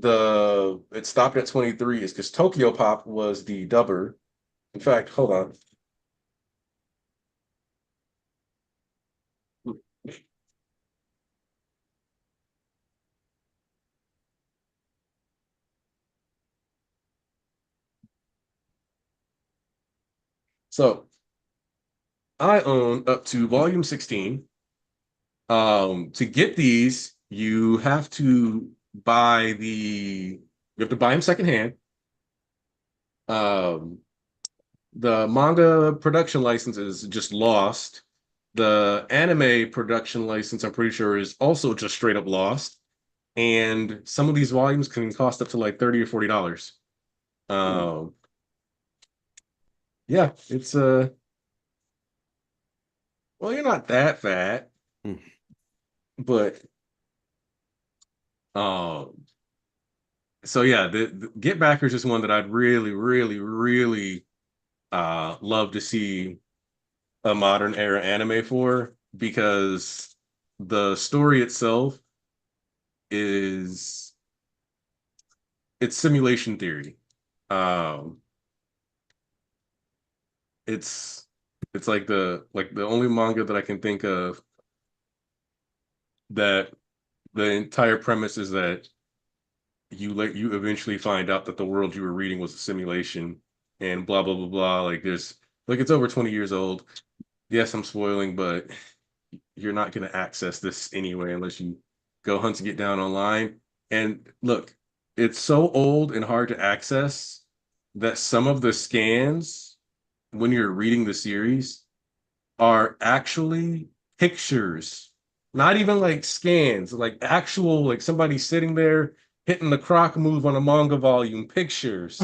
it stopped at 23 is because Tokyo Pop was the dubber. In fact, hold on. So I own up to volume 16. To get these, you have to buy them secondhand. Um, the manga production license is just lost. The anime production license, I'm pretty sure, is also just straight up lost. And some of these volumes can cost up to like $30 or $40. Um, yeah, it's well, you're not that fat, Hmm. but um, so yeah, the Get Backers is one that I'd really, really, really love to see a modern era anime for because the story itself is it's simulation theory. Um, it's it's like the only manga that I can think of that the entire premise is that you eventually find out that the world you were reading was a simulation and blah blah blah blah. Like it's over 20 years old. Yes, I'm spoiling, but you're not going to access this anyway unless you go hunt to get down online. And look, it's so old and hard to access that some of the scans when you're reading the series are actually pictures, not even like scans, like actual, like somebody sitting there hitting the croc move on a manga volume, pictures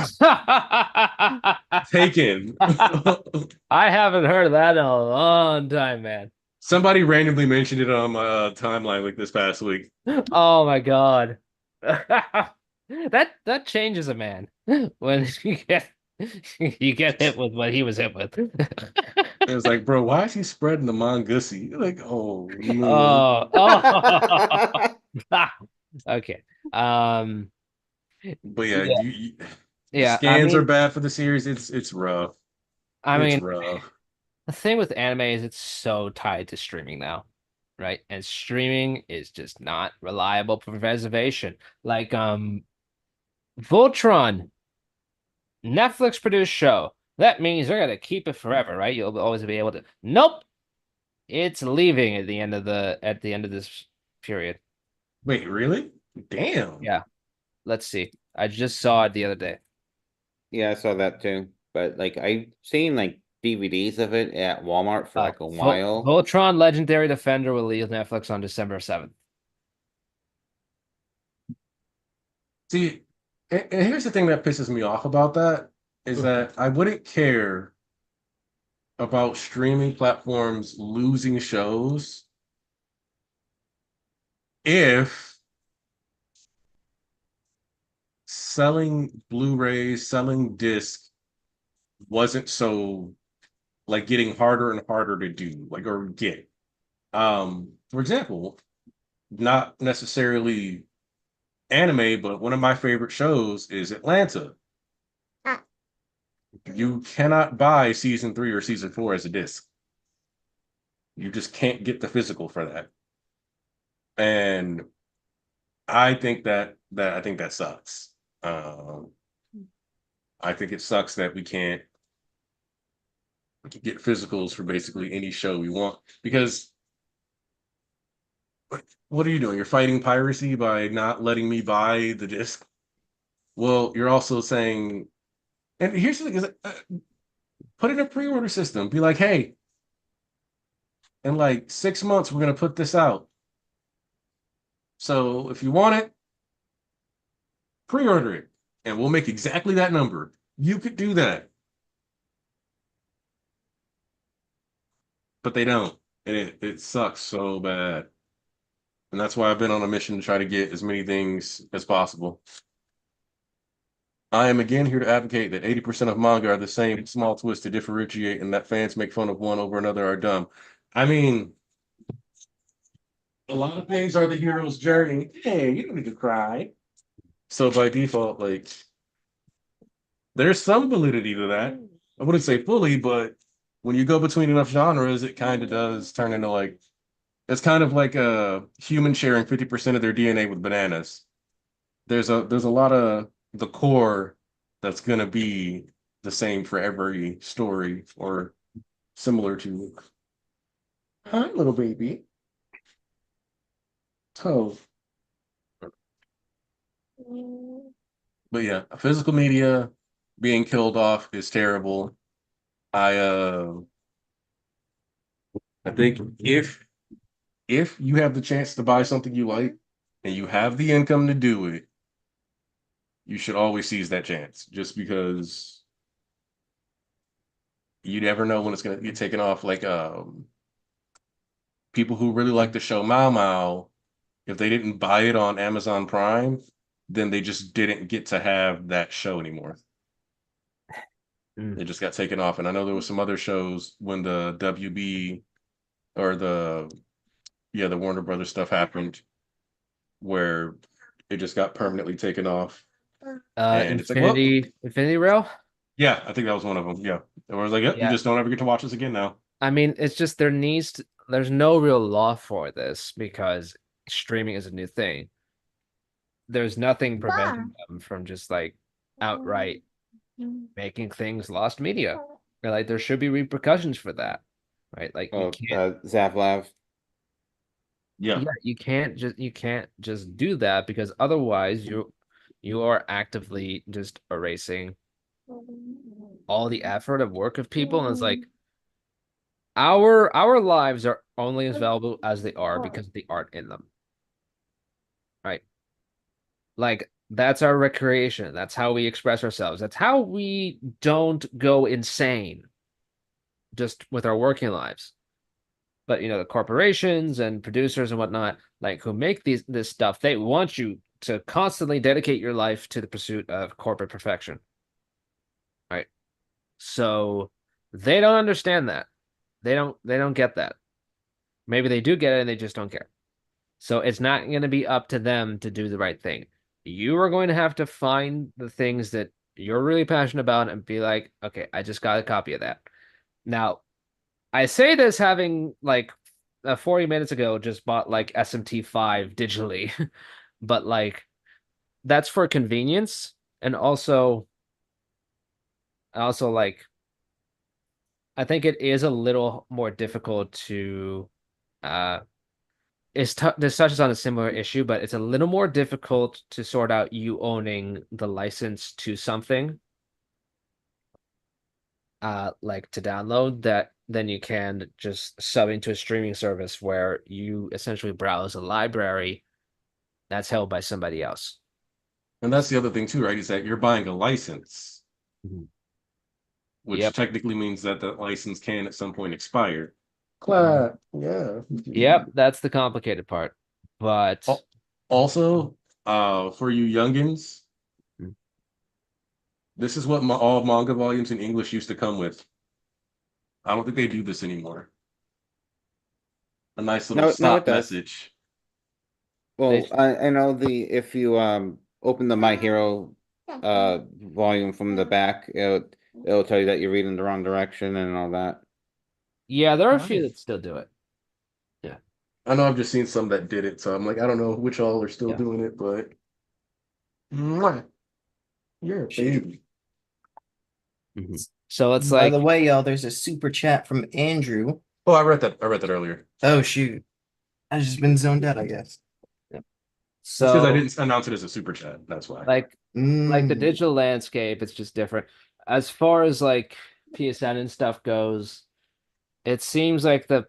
taken. I haven't heard that in a long time, man. Somebody randomly mentioned it on my timeline like this past week. Oh my God. That changes a man when you get hit with what he was hit with. It was like, bro, why is he spreading the mangussy? Like, oh no. Oh, oh. Okay. Um, But yeah, yeah, the yeah. I scans are mean, bad for the series. It's rough. I It's mean, rough. the thing with anime is it's so tied to streaming now, right? And streaming is just not reliable for preservation. Like Voltron, Netflix produced show. That means they're gonna keep it forever, right? You'll always be able to. Nope, it's leaving at the end of this period. Wait, really? Damn. Yeah, let's see. I just saw it the other day. Yeah, I saw that too. But like I've seen like DVDs of it at Walmart for like a while. Voltron Legendary Defender will leave Netflix on December 7th. See, and here's the thing that pisses me off about that is that I wouldn't care about streaming platforms losing shows if selling Blu-rays, selling discs wasn't so like getting harder and harder to do, like or get. For example, not necessarily anime, but one of my favorite shows is Atlanta. You cannot buy season 3 or season 4 as a disc. You just can't get the physical for that. And I think that sucks. Um, I think it sucks that we can't get physicals for basically any show we want because what are you doing? You're fighting piracy by not letting me buy the disc. Well, you're also saying, and here's the thing: is put in a pre-order system. Be like, hey, in like 6 months, we're gonna put this out. So if you want it, pre-order it, and we'll make exactly that number. You could do that, but they don't. and it sucks so bad. And that's why I've been on a mission to try to get as many things as possible. I am again here to advocate that 80% of manga are the same small twist to differentiate, and that fans make fun of one over another are dumb. I mean, a lot of things are the hero's journey. Hey, you don't need to cry. So by default, like, there's some validity to that. I wouldn't say fully, but when you go between enough genres, it kind of does turn into like it's kind of like a human sharing 50% of their DNA with bananas. There's a lot of the core that's gonna be the same for every story or similar to hi little baby. Toe. But yeah, physical media being killed off is terrible. I uh I think if you have the chance to buy something you like and you have the income to do it, you should always seize that chance just because you never know when it's going to get taken off. Like people who really like the show Mao Mao, if they didn't buy it on Amazon Prime, then they just didn't get to have that show anymore. Mm. It just got taken off. And I know there was some other shows when the WB or the Warner Brothers stuff happened where it just got permanently taken off. And it's like, well, Infinity Rail. yeah, I think that was one of them. Yeah. And I was like, yep, you Yeah. just don't ever get to watch this again now. I mean, it's just there's no real law for this because streaming is a new thing. There's nothing preventing them from just like outright making things lost media. Or, like there should be repercussions for that, right? Like you can't, Zavlav. Yeah. you can't just do that because otherwise you are actively just erasing all the effort of work of people, and it's like our lives are only as valuable as they are because of the art in them, right? Like that's our recreation. That's how we express ourselves. That's how we don't go insane just with our working lives. But the corporations and producers and whatnot, like who make this stuff, they want you to constantly dedicate your life to the pursuit of corporate perfection. Right. So they don't understand that. They don't get that. Maybe they do get it and they just don't care. So it's not going to be up to them to do the right thing. You are going to have to find the things that you're really passionate about and be like, okay, I just got a copy of that. Now, I say this having like 40 minutes ago just bought like SMT5 digitally, but like that's for convenience and also like I think it is a little more difficult to this touches on a similar issue, but it's a little more difficult to sort out you owning the license to something, like to download that, than you can just subbing to a streaming service where you essentially browse a library that's held by somebody else. And that's the other thing too, right? Is that you're buying a license, which Yep. technically means that the license can at some point expire. Clap. Yeah. Yep, that's the complicated part. But Also, for you youngins, Mm. this is what all manga volumes in English used to come with. I don't think they do this anymore. A nice little No, it stop does. message. Well, I know if you open the My Hero volume from the back, it'll tell you that you're reading the wrong direction and all that. yeah, there are a few that still do it. I know I've just seen some that did it, so I'm like, I don't know which all are still Yeah. doing it, but mwah, you're a baby. So it's By like the way, y'all, there's a super chat from Andrew. Oh, I read that. I read that earlier. Oh shoot, I just been zoned out, I guess. It's because I so didn't announce it as a super chat. That's why. like the Mm. digital landscape, it's just different. As far as like PSN and stuff goes, it seems like the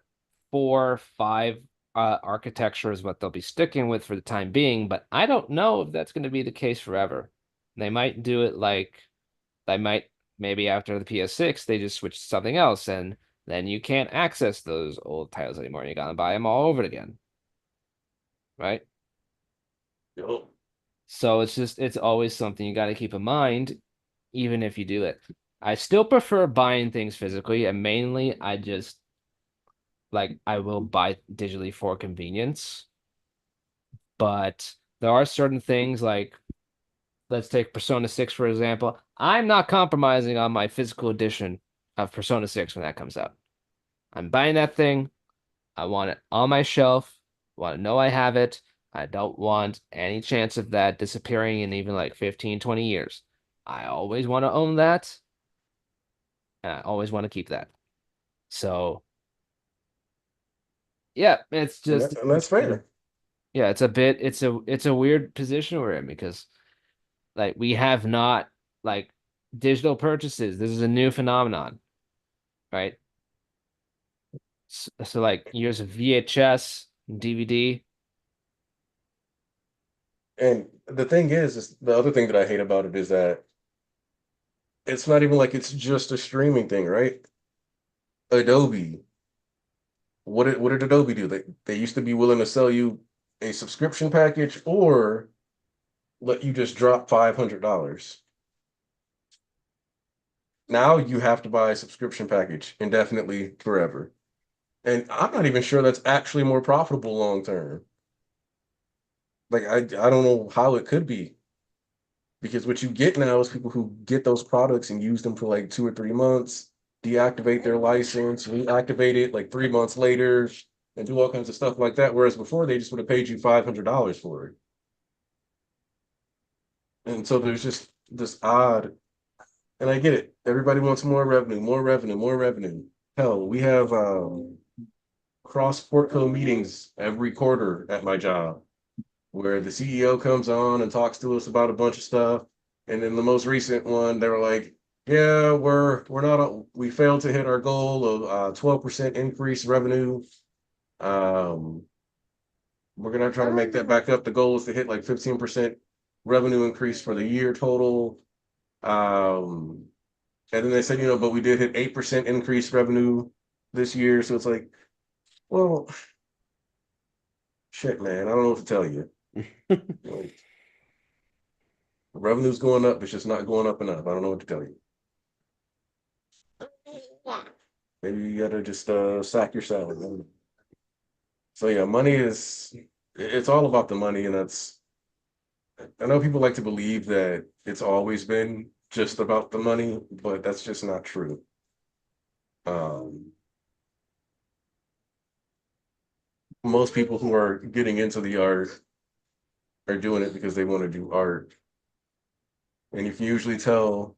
4-5 architecture is what they'll be sticking with for the time being, but I don't know if that's going to be the case forever. They might do it like they might maybe after the PS6 they just switch to something else, and then you can't access those old titles anymore. You gotta buy them all over again, right? Yo. So it's always something you got to keep in mind, even if you do it. I still prefer buying things physically, and mainly I just like I will buy digitally for convenience. But there are certain things like let's take Persona 6 for example. I'm not compromising on my physical edition of Persona 6 when that comes out. I'm buying that thing. I want it on my shelf. I want to know I have it. I don't want any chance of that disappearing in even like 15, 20 years. I always want to own that, and I always want to keep that. So, yeah, it's just And that's fair. yeah, it's a weird position we're in because like we have not like digital purchases. This is a new phenomenon, right? So like years of VHS, DVD. And the thing is the other thing that I hate about it is that it's not even like it's just a streaming thing, right? Adobe, what did Adobe do? They used to be willing to sell you a subscription package or let you just drop $500. Now you have to buy a subscription package indefinitely forever. And I'm not even sure that's actually more profitable long term. Like I don't know how it could be because what you get now is people who get those products and use them for like 2 or 3 months, deactivate their license, reactivate it like 3 months later, and do all kinds of stuff like that. Whereas before they just would have paid you $500 for it. And so there's just this odd, and I get it. Everybody wants more revenue, more revenue, more revenue. Hell, we have cross portco meetings every quarter at my job where the CEO comes on and talks to us about a bunch of stuff. And then the most recent one, they were like, "Yeah, we're not we failed to hit our goal of 12% increase revenue. Um, we're gonna try to make that back up. The goal is to hit like 15% revenue increase for the year total." Um, and then they said, but we did hit 8% increase revenue this year. So it's like, well, shit, man, I don't know what to tell you. Like, revenue's going up, it's just not going up enough. I don't know what to tell you. Maybe you gotta just sack your salary. So yeah, money it's all about the money, and that's I know people like to believe that it's always been just about the money, but that's just not true. Um, Most people who are getting into the art are doing it because they want to do art. And you can usually tell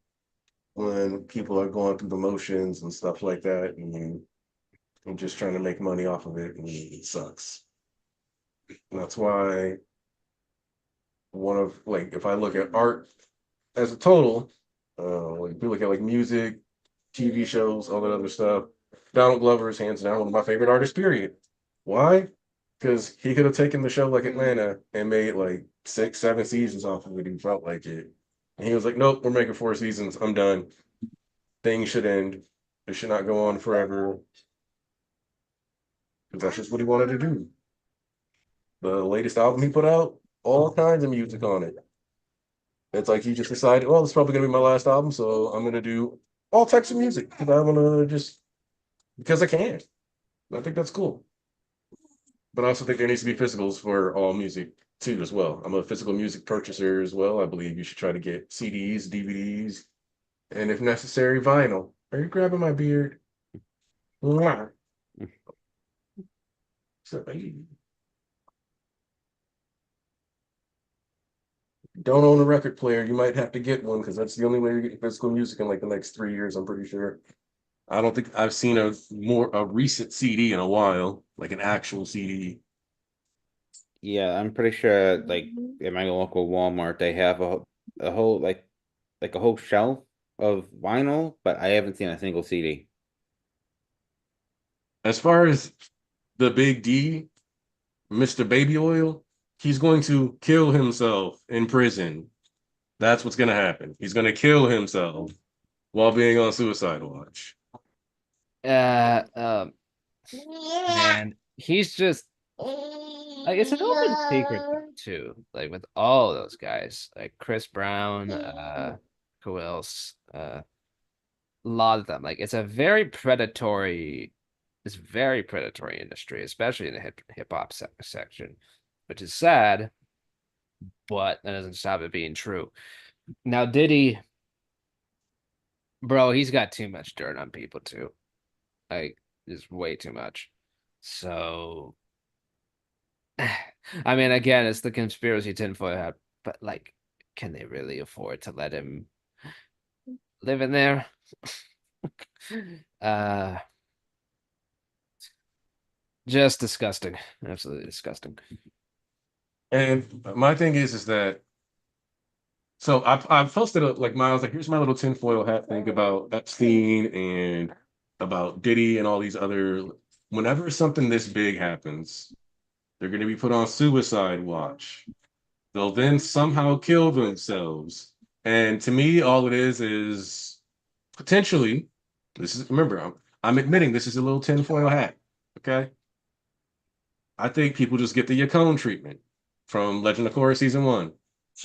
when people are going through the motions and stuff like that, and just trying to make money off of it, and it sucks. And that's why one of like if I look at art as a total, like if we look at like music, TV shows, all that other stuff, Donald Glover is hands down one of my favorite artists. Period. Why? Because he could have taken the show like Atlanta and made like 6, 7 seasons off of it. He felt like it, and he was like, "Nope, we're making 4 seasons. I'm done. Things should end. It should not go on forever." Because that's just what he wanted to do. The latest album he put out, all kinds of music on it. It's like he just decided, well, it's probably gonna be my last album, so I'm gonna do all types of music because I'm gonna just because I can. I think that's cool. But I also think there needs to be physicals for all music too, as well. I'm a physical music purchaser as well. I believe you should try to get CDs, DVDs, and if necessary, vinyl. Are you grabbing my beard? Mwah. So, don't own a record player. You might have to get one because that's the only way you're getting physical music in like the next 3 years. I'm pretty sure. I don't think I've seen a recent CD in a while, like an actual CD. Yeah, I'm pretty sure like in my local Walmart they have a whole like a whole shelf of vinyl, but I haven't seen a single CD. As far as the Big D, Mr. Baby Oil, he's going to kill himself in prison. That's what's going to happen. He's going to kill himself while being on suicide watch. Man, he's just like it's an open secret though, too. Like with all those guys, like Chris Brown, who else? A lot of them. Like it's very predatory industry, especially in the hip hop section, which is sad, but that doesn't stop it being true. Now, Diddy, bro, he's got too much dirt on people too. Like, just way too much. So, I mean, again, it's the conspiracy tinfoil hat, but like, can they really afford to let him live in there? uh, just disgusting. Absolutely disgusting. And my thing is that so I posted a like Miles like here's my little tinfoil hat thing about Epstein and about Diddy and all these other. Whenever something this big happens, they're going to be put on suicide watch. They'll then somehow kill themselves. And to me, all it is potentially. This is remember I'm admitting this is a little tinfoil hat. Okay, I think people just get the Yacone treatment from Legend of Korra season one.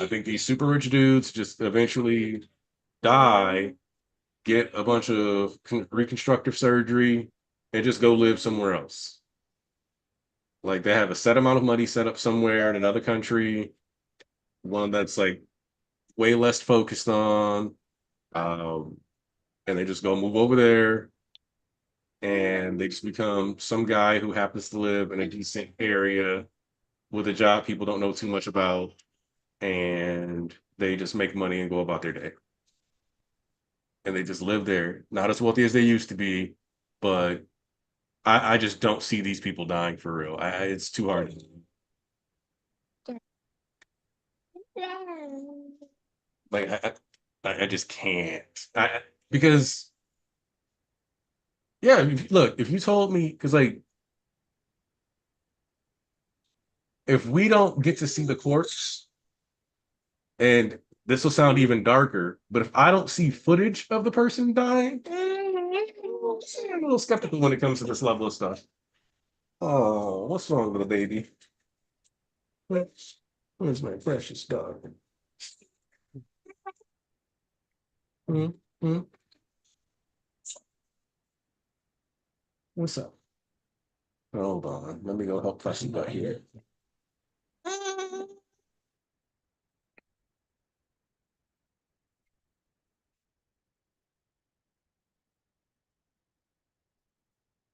I think these super rich dudes just eventually die, get a bunch of reconstructive surgery, and just go live somewhere else. Like they have a set amount of money set up somewhere in another country, one that's like way less focused on, um, and they just go move over there, and they just become some guy who happens to live in a decent area with a job people don't know too much about, and they just make money and go about their day. And they just live there, not as wealthy as they used to be, but I just don't see these people dying for real. It's too hard. Like I just can't. Because yeah, look, if you told me, because like if we don't get to see the corpse, and this will sound even darker, but if I don't see footage of the person dying, I'm a little skeptical when it comes to this level of stuff. Oh, what's wrong with the baby? Where's my precious dog? Hmm, hmm. What's up? Hold on. Let me go help Preston back here.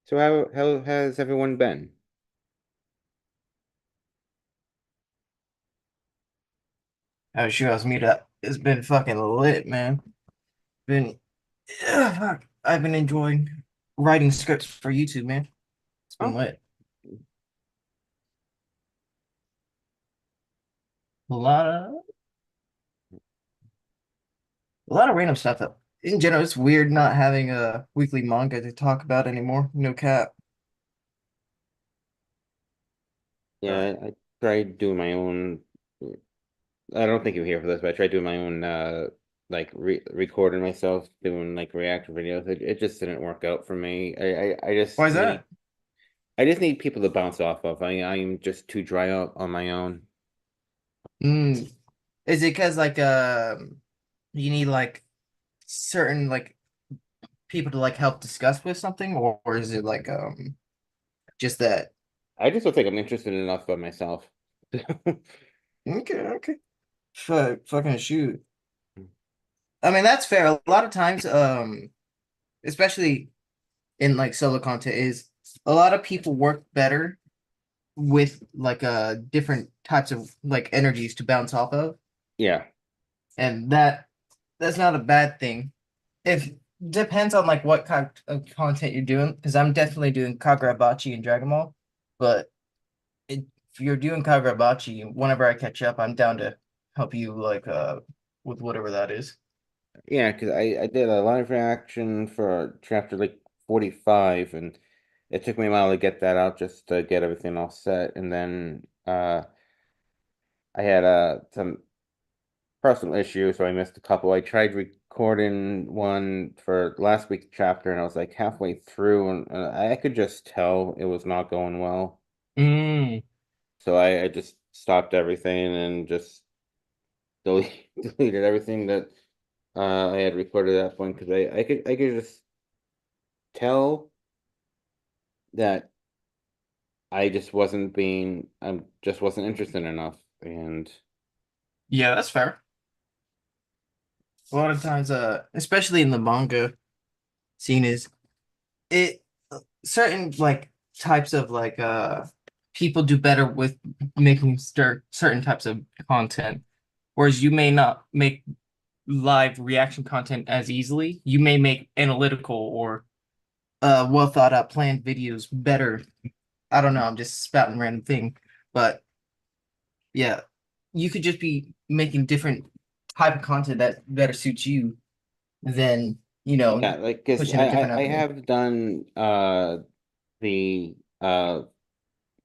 So how has everyone been? Oh shoot, I was muted up. It's been fucking lit, man. Been fuck. I've been enjoying writing scripts for YouTube, man. It's been Oh, lit. A lot of a lot of random stuff. In general, it's weird not having a weekly manga to talk about anymore. No cap. yeah, I tried doing my own. I don't think you're here for this, but I tried doing my own like recording myself doing like reaction videos. It just didn't work out for me. I Why just is need that? I just need people to bounce off of. I'm just too dry out on my own. Mm. Is it because like you need like certain like people to like help discuss with something, or is it like just that? I just don't think I'm interested enough by myself. Okay, okay. Fucking shoot. I mean, that's fair. A lot of times, especially in like solo content, is a lot of people work better with like different types of like energies to bounce off of, Yeah. and that's not a bad thing. If depends on like what kind of content you're doing, because I'm definitely doing Kagurabachi and Dragon Ball, but if you're doing Kagurabachi, whenever I catch up, I'm down to help you like with whatever that is. Yeah, because I did a live reaction for chapter like 45, and it took me a while to get that out just to get everything all set. And then I had some personal issue, so I missed a couple. I tried recording one for last week's chapter, and I was like halfway through, and I could just tell it was not going well. Mm. So I just stopped everything and just deleted everything that I had recorded at that point because I could just tell that I just wasn't interested enough, and Yeah, that's fair. A lot of times, especially in the manga scene, is it certain like types of like people do better with making certain types of content, whereas you may not make live reaction content as easily. You may make analytical or well thought out planned videos better. I don't know, I'm just spouting random thing, but yeah, you could just be making different type of content that better suits you than yeah, like because pushing a different I avenue. have done the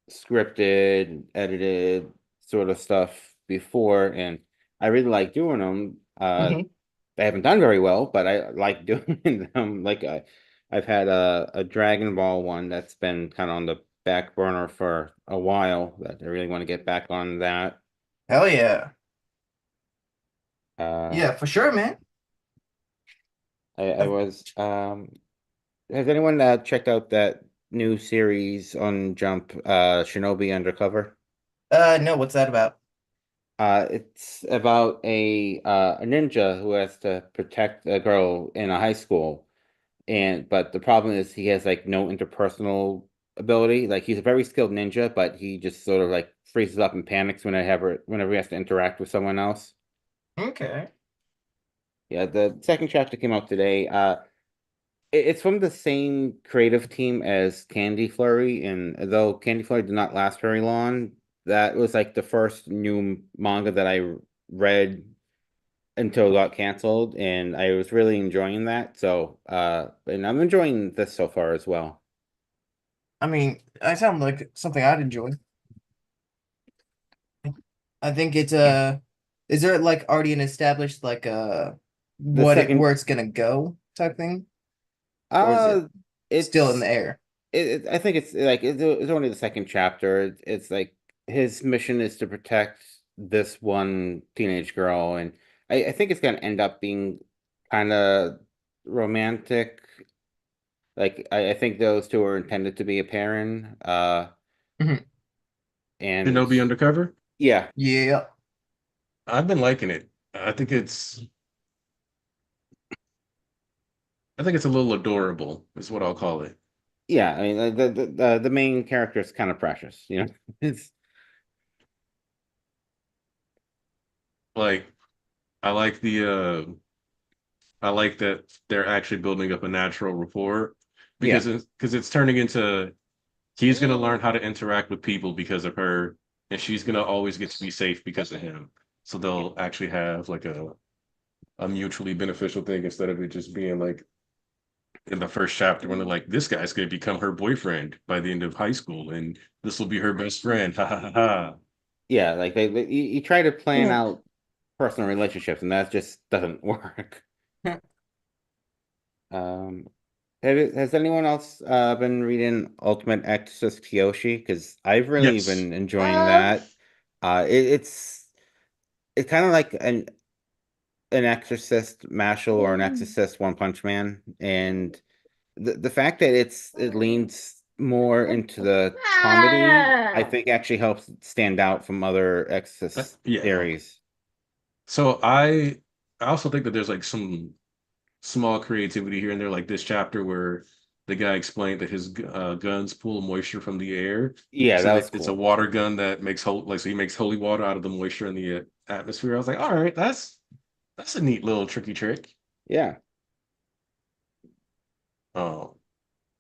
scripted, edited sort of stuff before, and I really like doing them. Mhm. They haven't done very well, but I like doing them. Like I've had a Dragon Ball one that's been kind of on the back burner for a while. That I really want to get back on that. Hell yeah. Uh, Yeah, for sure, man. I was Has anyone checked out that new series on Jump, Shinobi Undercover? No, what's that about? It's about a ninja who has to protect a girl in a high school, and but the problem is he has like no interpersonal ability. Like he's a very skilled ninja, but he just sort of like freezes up and panics whenever he has to interact with someone else. Okay. Yeah, the second chapter came out today. It's from the same creative team as Candy Flurry, and though Candy Flurry did not last very long, that was like the first new manga that I read until it got canceled, and I was really enjoying that. So, and I'm enjoying this so far as well. I mean, I sound like something I'd enjoy. I think it's is there like already an established like The where second, it's gonna go type thing? Or is it uh, still in it's the air? I think it's like it's only the second chapter. It's like his mission is to protect this one teenage girl, and I think it's gonna end up being kind of romantic. Like I think those two are intended to be a pairing. Mhm. And Shinobi Undercover. yeah, Yeah. I've been liking it. I think it's a little adorable, is what I'll call it. yeah. I mean, the main character is kind of precious, you know. It's Like I like I like that they're actually building up a natural rapport yeah, because it's turning into he's gonna learn how to interact with people because of her, and she's gonna always get to be safe because of him. So they'll actually have like a mutually beneficial thing instead of it just being like in the first chapter when they're like, this guy's gonna become her boyfriend by the end of high school, and this will be her best friend. Ha ha ha ha. yeah. Like you try to plan out personal relationships, and that just doesn't work. Um, has anyone else been reading Ultimate Exorcist Kyoshi? Because I've really Yes. been enjoying that. It's kind of like an Exorcist Mashal or an Exorcist One Punch Man, and the fact that it leans more into the comedy, I think actually helps it stand out from other Exorcist Yeah. series. So I also think that there's like some small creativity here and there, like this chapter where the guy explained that his guns pull moisture from the air. Yeah, So that was that it's a cool. water gun that makes like so he makes holy water out of the moisture in the atmosphere. I was like, all right, that's a neat little tricky trick. Yeah. Oh,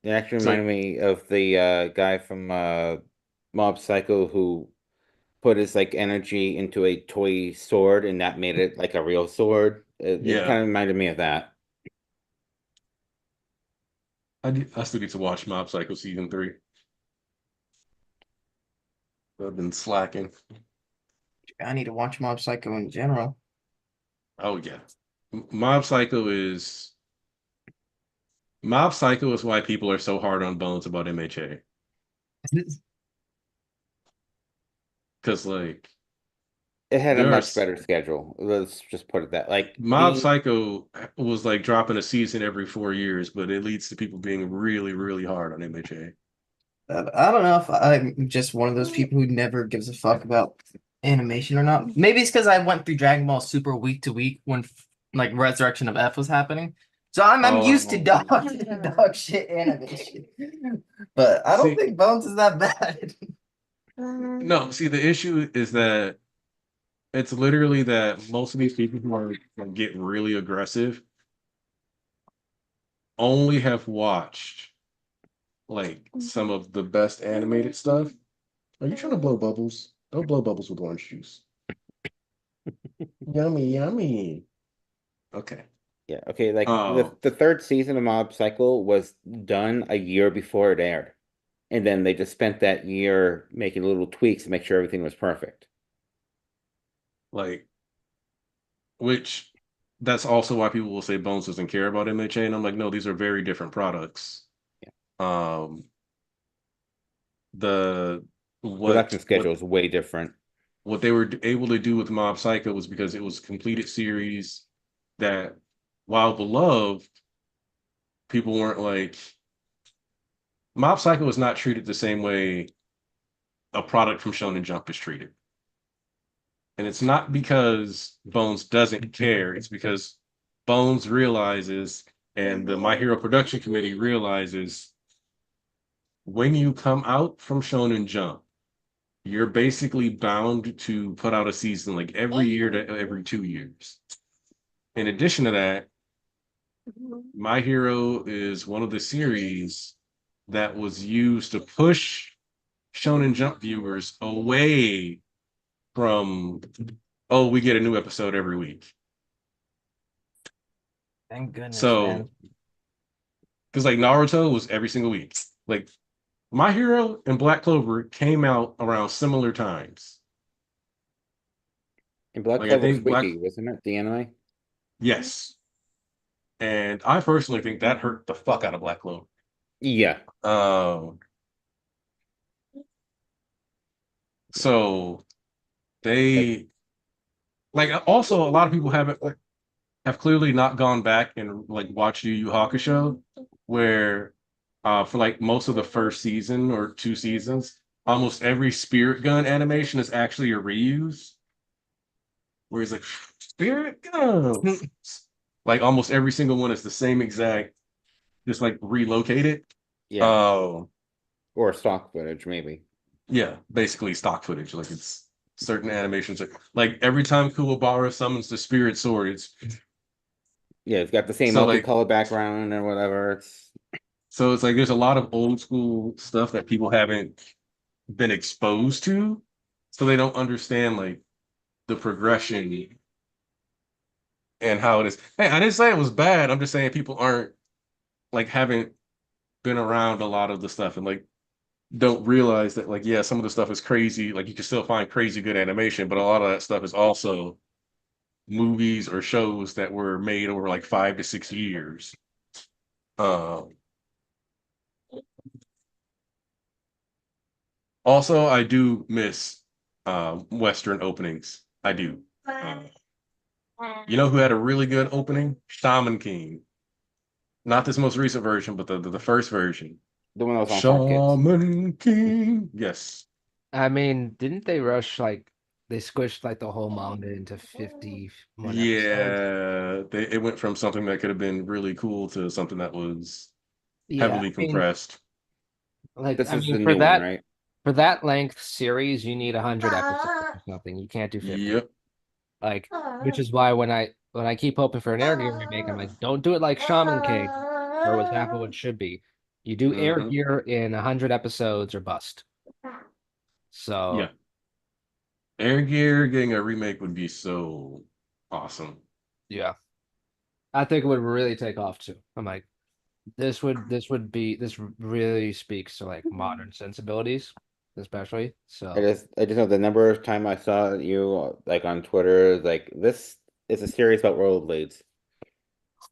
It actually so reminded me of the guy from Mob Psycho who put his like energy into a toy sword and that made it like a real sword. It yeah, kind of reminded me of that. I still get to watch Mob Psycho season 3. I've been slacking. I need to watch Mob Psycho in general. Oh yeah. Mob Psycho is Mob Psycho is why people are so hard on Bones about MHA. Because like It had a much there's better schedule. Let's just put it that like Mob being Psycho was like dropping a season every 4 years, but it leads to people being really, really hard on MHA. I don't know if I'm just one of those people who never gives a fuck about animation or not. Maybe it's because I went through Dragon Ball Super week to week when like Resurrection of F was happening. So I'm used to dog Oh, dog shit animation. But I don't see, think Bones is that bad. no, see, the issue is that it's literally that most of these people who are get really aggressive only have watched like some of the best animated stuff. Are you trying to blow bubbles? Don't blow bubbles with orange juice. Yummy, yummy. Okay. yeah, okay, like Oh, the third season of Mob Psycho was done a year before it aired. And then they just spent that year making little tweaks to make sure everything was perfect. like which that's also why people will say Bones doesn't care about MHA, and I'm like, no, these are very different products. Yeah. Um, the Production what schedule is way different. what they were able to do with Mob Psycho was because it was a completed series that, while beloved, people weren't like Mob Psycho is not treated the same way a product from Shonen Jump is treated. And it's not because Bones doesn't care, it's because Bones realizes and the My Hero production committee realizes when you come out from Shonen Jump, you're basically bound to put out a season like every year to every 2 years. In addition to that, My Hero is one of the series that was used to push Shonen Jump viewers away from, oh, we get a new episode every week. Thank goodness, So, man. because like Naruto was every single week. Like My Hero and Black Clover came out around similar times. And Black Like I Clover was think Black, Wiki, wasn't it? The anime? yes. And I personally think that hurt the fuck out of Black Clover. Yeah. Um, so Like they like also a lot of people have clearly not gone back and like watched Yu Yu Hakusho, where for like most of the first season or 2 seasons, almost every Spirit Gun animation is actually a reuse. Where he's like, Spirit Gun. Like almost every single one is the same exact, just like relocated. yeah. Oh, Or stock footage, maybe. yeah, basically stock footage. Like it's certain animations. Like every time Kuwabara summons the Spirit Sword, it's Yeah, it's got the same so like multicolored background and whatever. it's like there's a lot of old school stuff that people haven't been exposed to, so they don't understand like the progression and how it is. Hey, I didn't say it was bad. I'm just saying people aren't like haven't been around a lot of the stuff and like don't realize that like yeah, some of the stuff is crazy. Like you can still find crazy good animation, but a lot of that stuff is also movies or shows that were made over like 5 to 6 years. Um, Also, I do miss Western openings. I do. You know who had a really good opening? Shaman King. Not this most recent version, but the first version. The one that was on Fire Kids. Shaman King. Yes. I mean, didn't they rush like they squished like the whole manga into 51 episodes? Yeah. It went from something that could have been really cool to something that was Yeah, heavily I mean, compressed. like This I is mean the new one, right? for that length series, you need 100 episodes or something. You can't do 50. Yep. Like, which is why when I keep hoping for an Air Gear remake, I'm like, don't do it like Shaman King, where it was half of what it should be. You do Air Hmm. Gear in 100 episodes or bust. Yeah. So Air Gear getting a remake would be so awesome. yeah, I think it would really take off too. I'm like, this really speaks to like modern sensibilities, especially. So I just know the number of time I saw you like on Twitter, like this It's a series about rollerblades.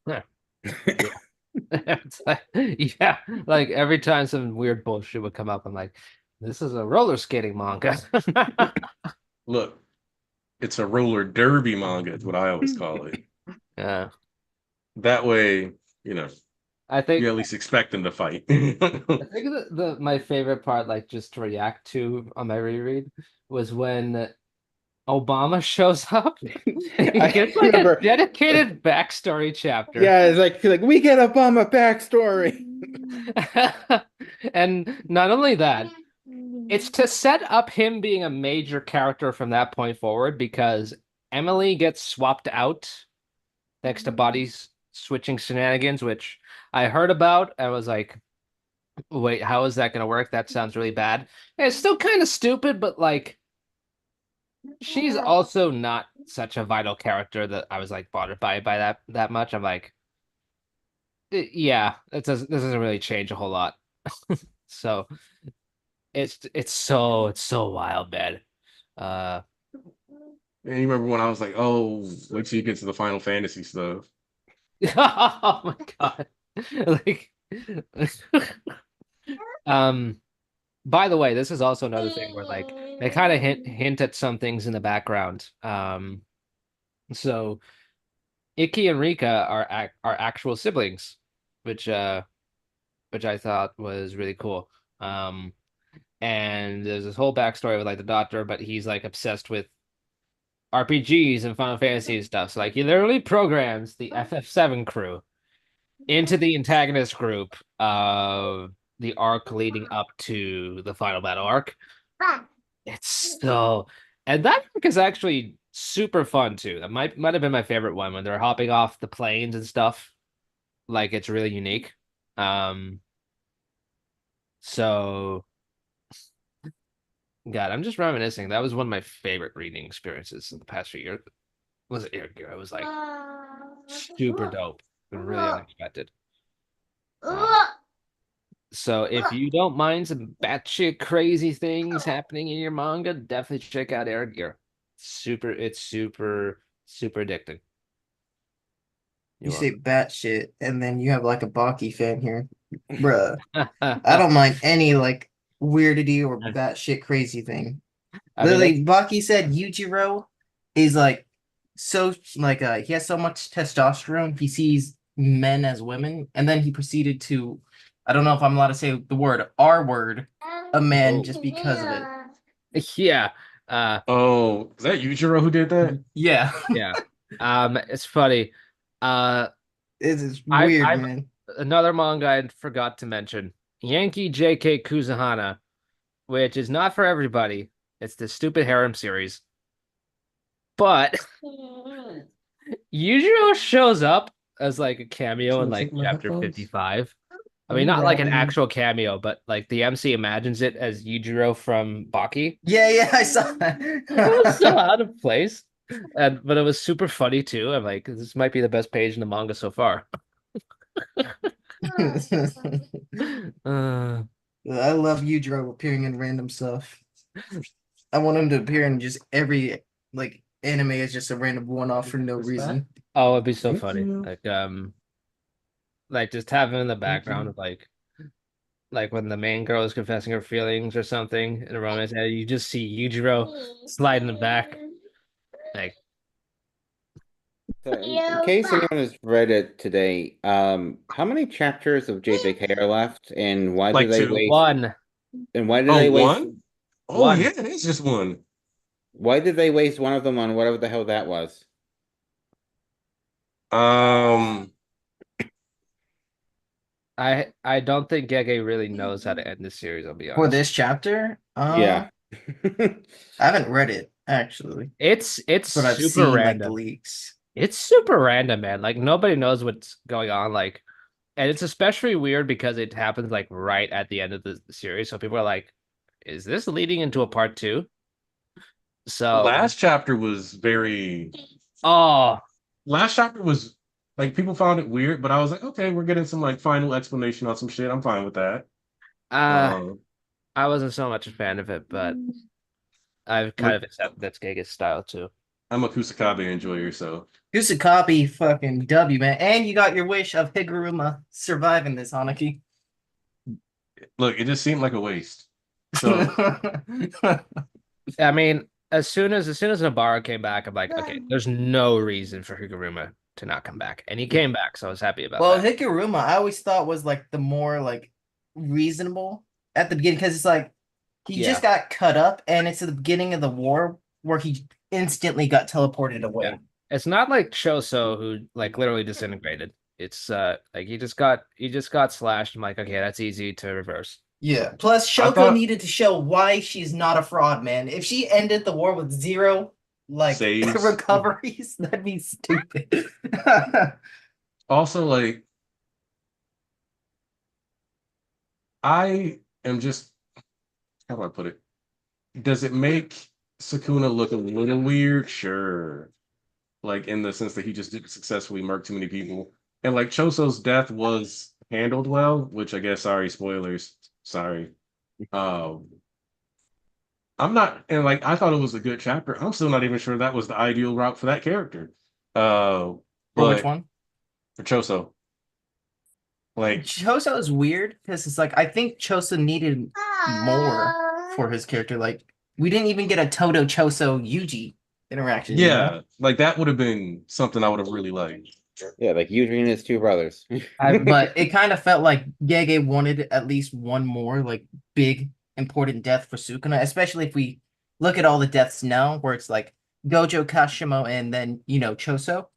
Yeah. It's like, yeah, like every time some weird bullshit would come up, I'm like, this is a roller skating manga. Look, it's a roller derby manga, is what I always call it. Yeah. That way, you know, I you think at least expect them to fight. I think the my favorite part, like just to react to on my reread, was when Obama shows up and he I gets like a remember. dedicated backstory chapter. Yeah, it's like we get Obama backstory. And not only that, it's to set up him being a major character from that point forward because Emily gets swapped out thanks to bodies switching shenanigans, which I heard about. I was like, wait, how is that going to work? That sounds really bad. And it's still kind of stupid, but like, she's also not such a vital character that I was like bothered by that much. I'm like, yeah, this doesn't really change a whole lot. So it's so wild, man. Uh, And you remember when I was like, "Oh, wait till you get to the Final Fantasy stuff." oh my God. Like, um, by the way, this is also another thing where like they kind of hint at some things in the background. So Ikki and Rika are actual siblings, which which I thought was really cool. Um, and there's this whole backstory with like the doctor, but he's like obsessed with RPGs and Final Fantasy and stuff. So like he literally programs the FF7 crew into the antagonist group of the arc leading up to the final battle arc. It's so, and that arc is actually super fun too. That might have been my favorite one when they're hopping off the planes and stuff. Like it's really unique. Um, so God, I'm just reminiscing. That was one of my favorite reading experiences in the past few years. Was it Air? It was like super dope and really unexpected. Um, so if you don't mind some batshit crazy things happening in your manga, definitely check out Air Gear. It's super addicting. You You say batshit, and then you have like a Baki fan here, bruh. I welcome. don't mind any like weirdity or batshit crazy thing. I mean, Literally, Baki said Yujiro is like so like he has so much testosterone. He sees men as women, and then he proceeded to, I don't know if I'm allowed to say the word R word, a man just because of it. yeah. Oh, is that Yujiro who did that? Yeah, Yeah. It's funny. Uh, it's I weird, I've man. another manga I forgot to mention. Yankee JK Kuzahana, which is not for everybody. It's the stupid harem series. But Yujiro shows up as like a cameo in Should I like take my chapter headphones? 55. I mean, I'm not like an grabbing. actual cameo, but like the MC imagines it as Yujiro from Baki. Yeah, I saw It was so that. out of place. But it was super funny too. I'm like, this might be the best page in the manga so far. Uh, I love Yujiro appearing in random stuff. I want him to appear in just every like anime as just a random one-off for no reason. oh, it'd be so Thank funny. you. Like just have him in the Thank background you. of like when the main girl is confessing her feelings or something in a romance, and you just see Yujiro sliding the back. Like, So in case anyone has read it today, how many chapters of JJK are left, and why do Like they two. waste? one, And why do Oh, they waste? one? Oh, one. yeah, it's just one. Why did they waste one of them on whatever the hell that was? Um, I don't think Gege really knows how to end this series, I'll be For honest. this chapter, Yeah. I haven't read it actually, It's but I've super seen like the random. leaks. It's super random, man. Like nobody knows what's going on. Like, and it's especially weird because it happens like right at the end of the series. So people are like, is this leading into a part two? the So, last chapter was very. oh, Last chapter was like people found it weird, but I was like, okay, we're getting some like final explanation on some shit. I'm fine with that. uh, Um, I wasn't so much a fan of it, but I've kind look, of accepted that's Gege's style too. I'm a Kusakabe enjoyer, so Kusakabe fucking W, man. And you got your wish of Higuruma surviving this, Hanaki. Look, it just seemed like a waste. So I mean, as soon as Nobara came back, I'm like, okay, there's no reason for Higuruma to not come back, and he came back, so I was happy about Well, that. Higuruma, I always thought was like the more like reasonable at the beginning because it's like he just got cut up, and it's at the beginning of the war where he instantly got teleported away. Yeah. It's not like Choso who like literally disintegrated. It's like he just got slashed. I'm like, okay, that's easy to reverse. Yeah. Plus, I Shoko thought needed to show why she's not a fraud, man. If she ended the war with zero like saves. recoveries, that'd be stupid. Also, like, I am just, how do I put it? Does it make Sukuna look a little weird? Sure. Like, in the sense that he just didn't successfully murk too many people. And, like, Choso's death was handled well, which I guess, sorry, spoilers. Sorry. Um, I'm not, and like, I thought it was a good chapter. I'm still not even sure that was the ideal route for that character. Uh, For which but one? for Choso, like, Choso is weird because it's like I think Choso needed more for his character. Like we didn't even get a Toto Choso Yuji interaction. You know? yeah, like that would have been something I would have really liked. Yeah, like Yuji and his two brothers. But it kind of felt like Gege wanted at least one more like big important death for Sukuna, especially if we look at all the deaths now, where it's like Gojo, Kashimo, and then Choso.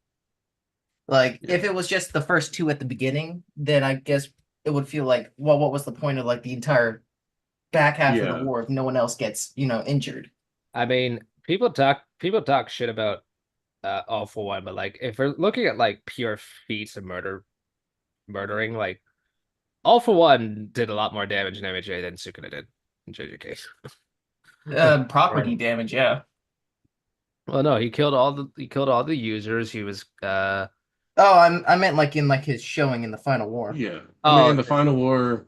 Like Yeah. if it was just the first two at the beginning, then I guess it would feel like, well, what was the point of like the entire back half of the Yeah. war if no one else gets injured? I mean, people talk shit about All for One, but like if we're looking at like pure feats of murdering, like All for One did a lot more damage in MJ than Sukuna did in JJK. Property damage, yeah. Well, no, he killed all the users. He was Oh, I meant like in like his showing in the final war. Yeah. I mean, oh, in the final war,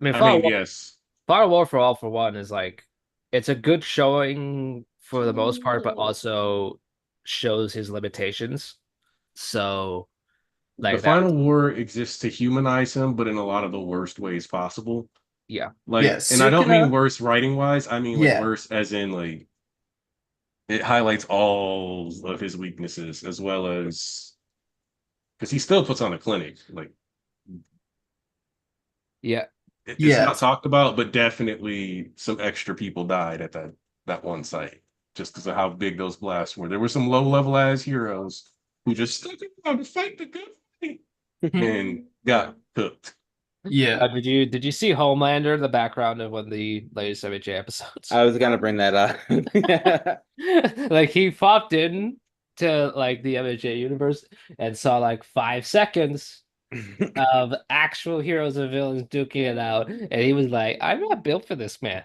I mean, I mean, yes. Final War for All for One is like it's a good showing for the most part, but also shows his limitations. So The like that, final war exists to humanize him, but in a lot of the worst ways possible. yeah. Like, Yeah, and I don't mean Sukuna. worse writing wise. I mean like Yeah. worse as in like it highlights all of his weaknesses as well as because he still puts on a clinic. Like Yeah. it's Yeah. not talked about, but definitely some extra people died at that one site just because of how big those blasts were. There were some low level ass heroes who just stuck around to fight the good fight and got cooked. Yeah. Did you see Homelander in the background of one of the latest MHA episodes? I was gonna bring that up. Like he popped in to like the MHA universe and saw like 5 seconds of actual heroes and villains duking it out, and he was like, "I'm not built for this, man."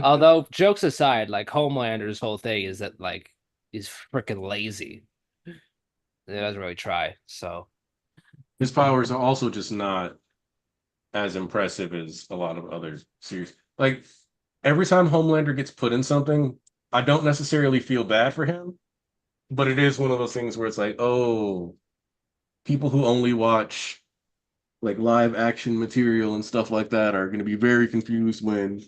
Although jokes aside, like Homelander's whole thing is that like he's freaking lazy. He doesn't really try. So His powers are also just not as impressive as a lot of other series. Like every time Homelander gets put in something, I don't necessarily feel bad for him, but it is one of those things where it's like, oh, people who only watch like live action material and stuff like that are going to be very confused when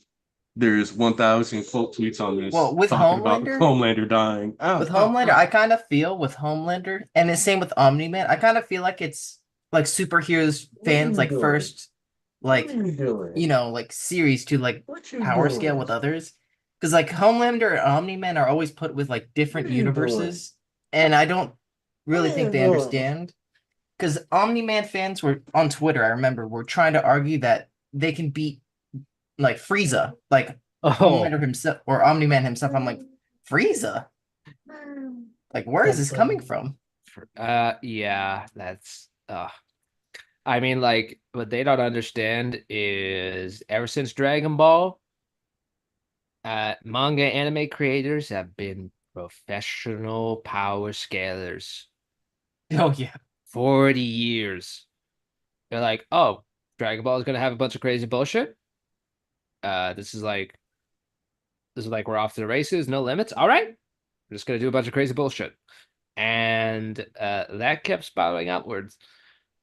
there's 1,000 quote tweets on this Well, with talking about Homelander, Homelander dying. with Homelander, I kind of feel with Homelander, and the same with Omni-Man, I kind of feel like it's like superheroes fans like first like like series to like power scale with others. Because like Homelander and Omni-Man are always put with like different universes, and I don't really think they understand. Because Omni-Man fans were on Twitter, I remember, were trying to argue that they can beat like Frieza, like Homelander himself or Omni-Man himself. I'm like, Frieza? Like, where is this coming from? yeah, that's I mean, like, what they don't understand is ever since Dragon Ball, manga anime creators have been professional power scalers. Oh yeah. 40 years. They're like, oh, Dragon Ball is gonna have a bunch of crazy bullshit. This is like we're off to the races, no limits. All right. We're just gonna do a bunch of crazy bullshit. and that kept spiraling upwards.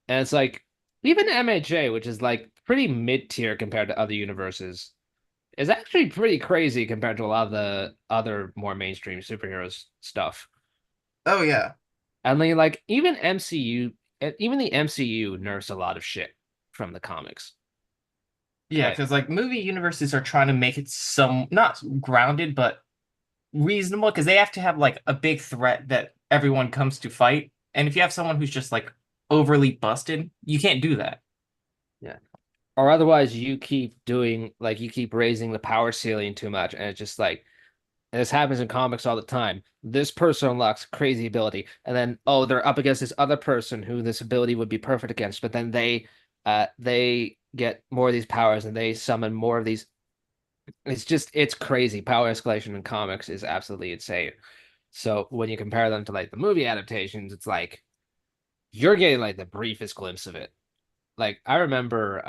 And it's like even MHA, which is like pretty mid-tier compared to other universes, is actually pretty crazy compared to a lot of the other more mainstream superheroes stuff. Oh yeah. And then like even MCU, even the MCU nerfs a lot of shit from the comics. Yeah, Like, because like movie universes are trying to make it some not grounded, but reasonable because they have to have like a big threat that everyone comes to fight. And if you have someone who's just like overly busted, you can't do that. yeah. Or otherwise you keep doing like you keep raising the power ceiling too much, and it's just like and this happens in comics all the time. This person unlocks a crazy ability, and then oh, they're up against this other person who this ability would be perfect against, but then they get more of these powers and they summon more of these. It's crazy. Power escalation in comics is absolutely insane. So when you compare them to like the movie adaptations, it's like you're getting like the briefest glimpse of it. Like I remember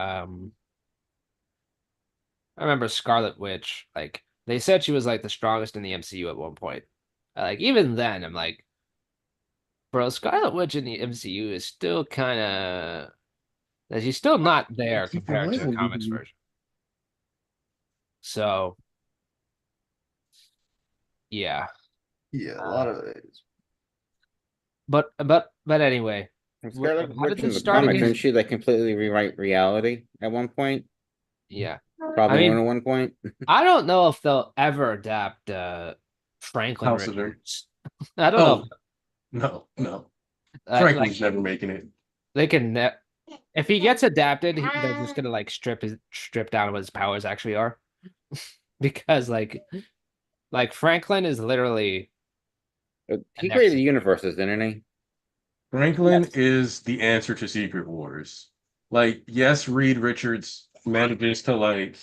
Scarlet Witch, like they said she was like the strongest in the MCU at one point. Like even then, I'm like, bro, Scarlet Witch in the MCU is still kind of she's still not there compared to the comics version. So yeah, Yeah, a lot of it. but anyway, And Scarlet how did Witch in this the start comics, again? didn't she like completely rewrite reality at one point? Yeah, I Probably mean, at one point. I don't know if they'll ever adapt Franklin House of M. Richards. I don't know Oh, no, no. if, like Franklin's never making it. they can if he gets adapted, they're just gonna like strip down what his powers actually are because like Franklin is literally a He next. created universes, didn't he? Franklin Yes. is the answer to Secret Wars. Like, yes, Reed Richards manages to like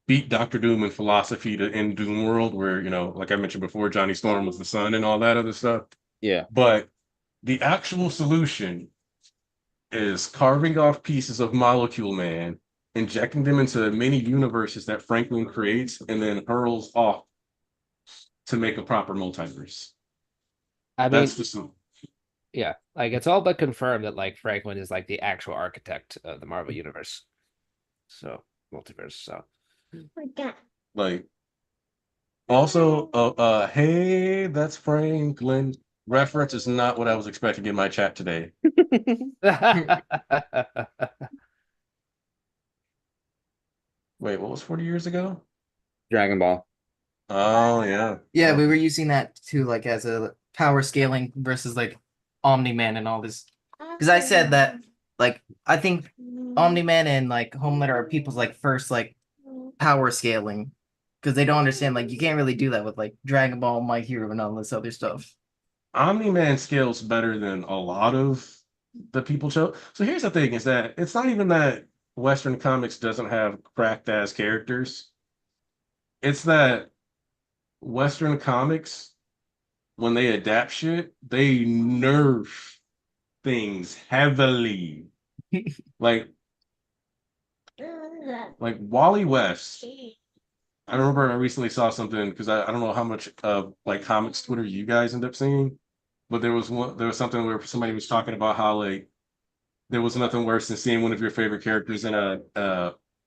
beat Doctor Doom in philosophy to end Doom World, where like I mentioned before, Johnny Storm was the sun and all that other stuff. Yeah. But the actual solution is carving off pieces of Molecule Man, injecting them into many universes that Franklin creates, and then hurls off to make a proper multiverse. I mean, That's the solution. yeah, like it's all but confirmed that like Franklin is like the actual architect of the Marvel universe. So multiverse. So Like, also, hey, that's Franklin. Reference is not what I was expecting in my chat today. Wait, what was 40 years ago? Dragon Ball. Oh, yeah. Yeah, we Oh. were using that too, like as a power scaling versus like Omni-Man and all this. Because I said that, like, I think Omni-Man and like Homelander are people's like first like power scaling, because they don't understand like you can't really do that with like Dragon Ball, My Hero, and all this other stuff. Omni-Man scales better than a lot of the people show. So here's the thing, is that it's not even that Western comics doesn't have cracked ass characters. It's that Western comics, when they adapt shit, they nerf things heavily. Like Wally West. I remember I recently saw something because I don't know how much like comics Twitter you guys end up seeing, but there was something where somebody was talking about how like there was nothing worse than seeing one of your favorite characters in a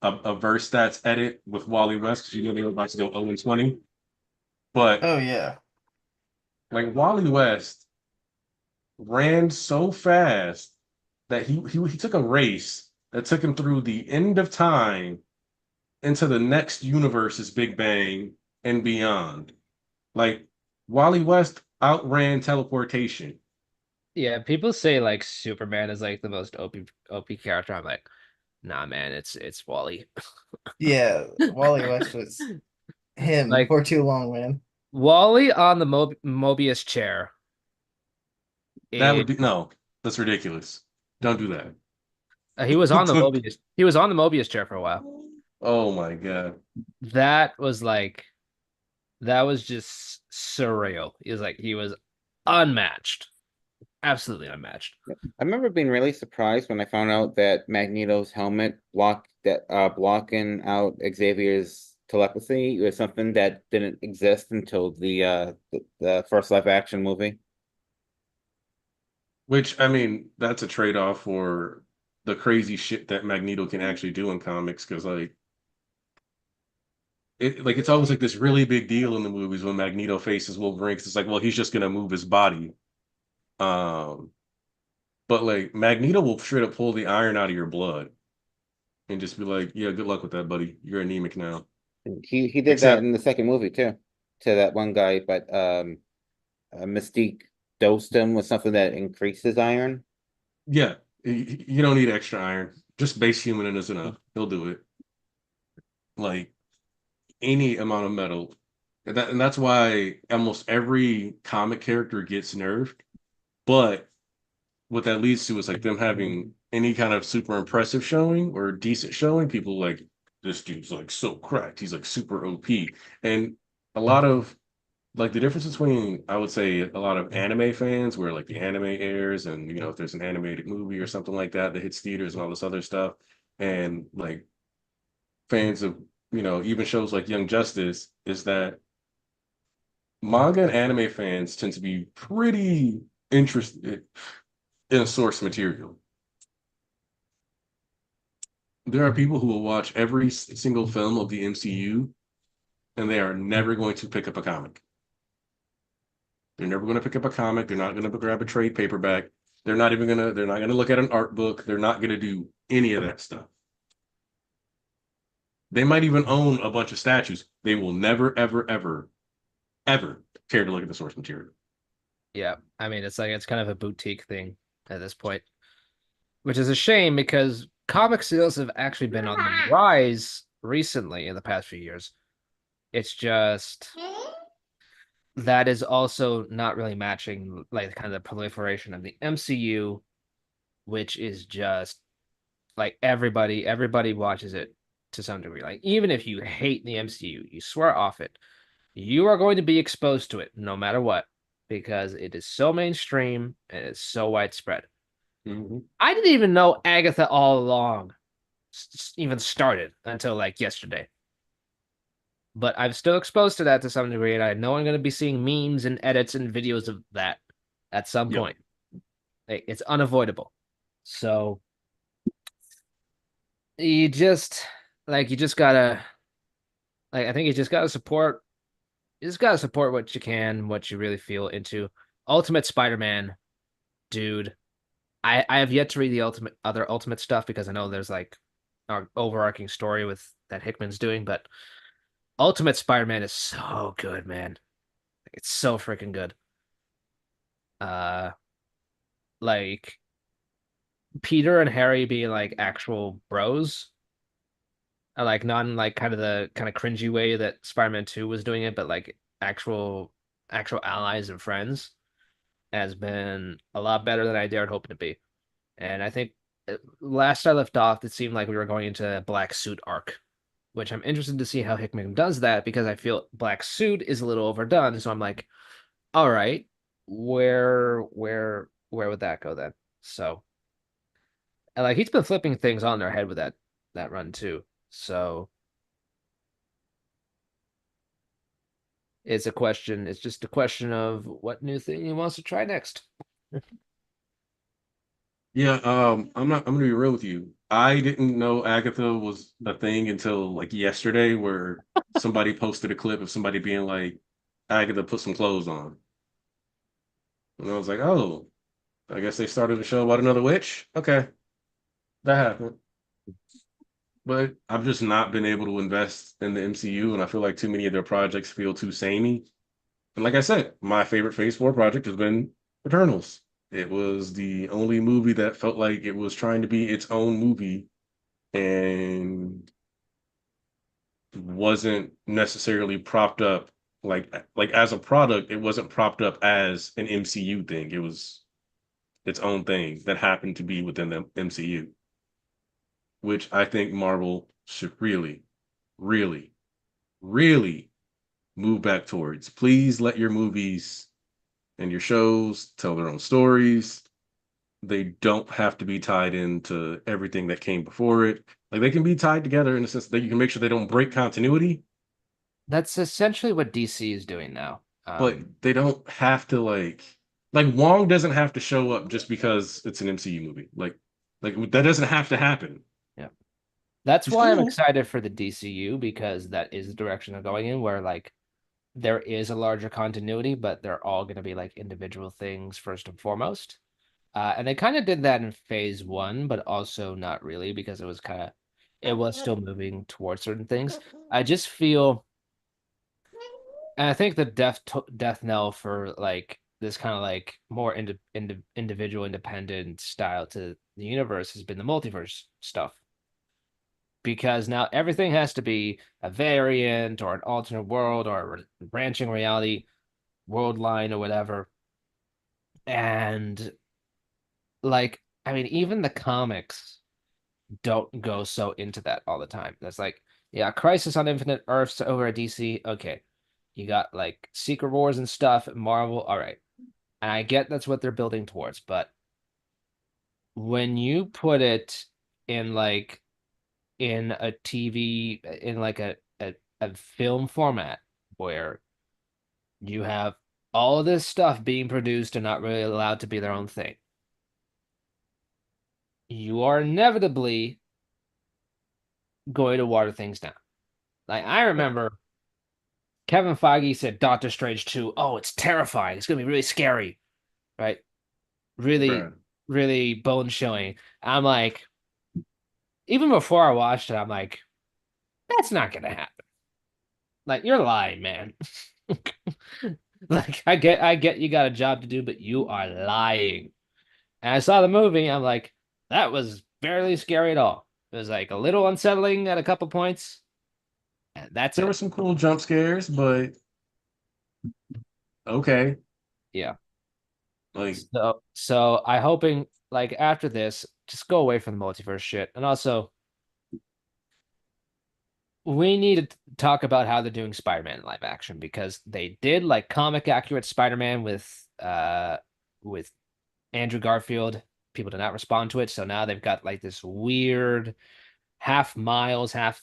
verse stats edit with Wally West because you know they were about to go 0-20. But Oh yeah. like Wally West ran so fast that he took a race that took him through the end of time into the next universe's Big Bang and beyond. Like Wally West outran teleportation. Yeah, people say like Superman is like the most OP character. I'm like, nah, man, it's Wally. Yeah, Wally West was him Like for too long, man. Wally on the Mobius chair That is would be no, that's ridiculous. Don't do that. he was on the Mobius chair for a while. Oh my god. That was like that was just surreal. He was unmatched. Absolutely unmatched. I remember being really surprised when I found out that Magneto's helmet blocking out Xavier's telepathy was something that didn't exist until the first live action movie. Which I mean, that's a trade-off for the crazy shit that Magneto can actually do in comics, because it's always like this really big deal in the movies when Magneto faces Wolverine. 'Cause it's like, well, he's just gonna move his body. Um, but like Magneto will straight up pull the iron out of your blood and just be like, yeah, good luck with that, buddy. You're anemic now. He did that Except, in the second movie too, to that one guy, but Mystique dosed him with something that increases iron. yeah, you don't need extra iron. Just base human is enough. He'll do it. Like any amount of metal. And that's why almost every comic character gets nerfed. But what that leads to is like them having any kind of super impressive showing or decent showing. People like, this dude's like so cracked. He's like super OP. And a lot of like the difference between, I would say, a lot of anime fans where like the anime airs and if there's an animated movie or something like that that hits theaters and all this other stuff, and like fans of even shows like Young Justice, is that manga and anime fans tend to be pretty interested in source material. There are people who will watch every single film of the MCU and they are never going to pick up a comic. They're never going to pick up a comic. They're not going to grab a trade paperback. They're not gonna look at an art book. They're not gonna do any of that stuff. They might even own a bunch of statues. They will never, ever, ever, ever care to look at the source material. Yeah, I mean, it's kind of a boutique thing at this point, which is a shame because comic sales have actually been on the rise recently in the past few years. It's just that is also not really matching like kind of the proliferation of the MCU, which is just like everybody watches it to some degree. Like even if you hate the MCU, you swear off it, you are going to be exposed to it no matter what because it is so mainstream and it's so widespread. Mm-hmm. I didn't even know Agatha all along even started until like yesterday. But I'm still exposed to that to some degree, and I know I'm going to be seeing memes and edits and videos of that at some Yep. point. It's unavoidable. So you just you just gotta I think you just gotta support what you can, what you really feel into. Ultimate Spider-Man, dude. I have yet to read the ultimate stuff because I know there's like an overarching story with that Hickman's doing, but Ultimate Spider-Man is so good, man. It's so freaking good. Uh like Peter and Harry being like actual bros. Like not in like kind of the kind of cringy way that Spider-Man 2 was doing it, but like actual allies and friends has been a lot better than I dared hope to be. And I think last I left off, it seemed like we were going into a Black Suit arc, which I'm interested to see how Hickman does that because I feel Black Suit is a little overdone. So I'm like, all right, where would that go then? So, and like he's been flipping things on their head with that run too. So it's just a question of what new thing he wants to try next. Yeah, I'm gonna be real with you. I didn't know Agatha was a thing until like yesterday, where somebody posted a clip of somebody being like, Agatha put some clothes on. And I was like, oh, I guess they started a show about another witch. Okay, that happened. But I've just not been able to invest in the MCU, and I feel like too many of their projects feel too samey. And like I said, my favorite Phase 4 project has been Eternals. It was the only movie that felt like it was trying to be its own movie and wasn't necessarily propped up like as a product, it wasn't propped up as an MCU thing. It was its own thing that happened to be within the MCU, which I think Marvel should really, really, really move back towards. Please let your movies and your shows tell their own stories. They don't have to be tied into everything that came before it. Like they can be tied together in the sense that you can make sure they don't break continuity, That's essentially what DC is doing now. but they don't have to like Like Wong doesn't have to show up just because it's an MCU movie. Like that doesn't have to happen. Yeah. That's He's why I'm cool. excited for the DCU because that is the direction they're going in, where like there is a larger continuity, but they're all going to be like individual things first and foremost. And they kind of did that in phase one, but also not really because it was still moving towards certain things. I just feel, and I think the death knell for like this kind of like more individual independent style to the universe has been the multiverse stuff. Because now everything has to be a variant or an alternate world or a branching reality, world line or whatever. And like, I mean, even the comics don't go so into that all the time. That's like, yeah, Crisis on Infinite Earths over at DC. Okay. You got like Secret Wars and stuff, Marvel. All right. And I get that's what they're building towards, but when you put it in like in a TV in like a film format where you have all of this stuff being produced and not really allowed to be their own thing, you are inevitably going to water things down. Like I remember Kevin Feige said Doctor Strange 2, oh, it's terrifying. It's gonna be really scary, right? Really, Bruh. really bone chilling. I'm like, even before I watched it, I'm like, that's not gonna happen. Like, you're lying, man. Like, I get you got a job to do, but you are lying. And I saw the movie, I'm like, that was barely scary at all. It was like a little unsettling at a couple points, and that's There were it. some cool jump scares, but okay. Yeah. Like So I hoping like after this, just go away from the multiverse shit. And also, we need to talk about how they're doing Spider-Man in live action because they did like comic accurate Spider-Man with Andrew Garfield. People did not respond to it, so now they've got like this weird half Miles, half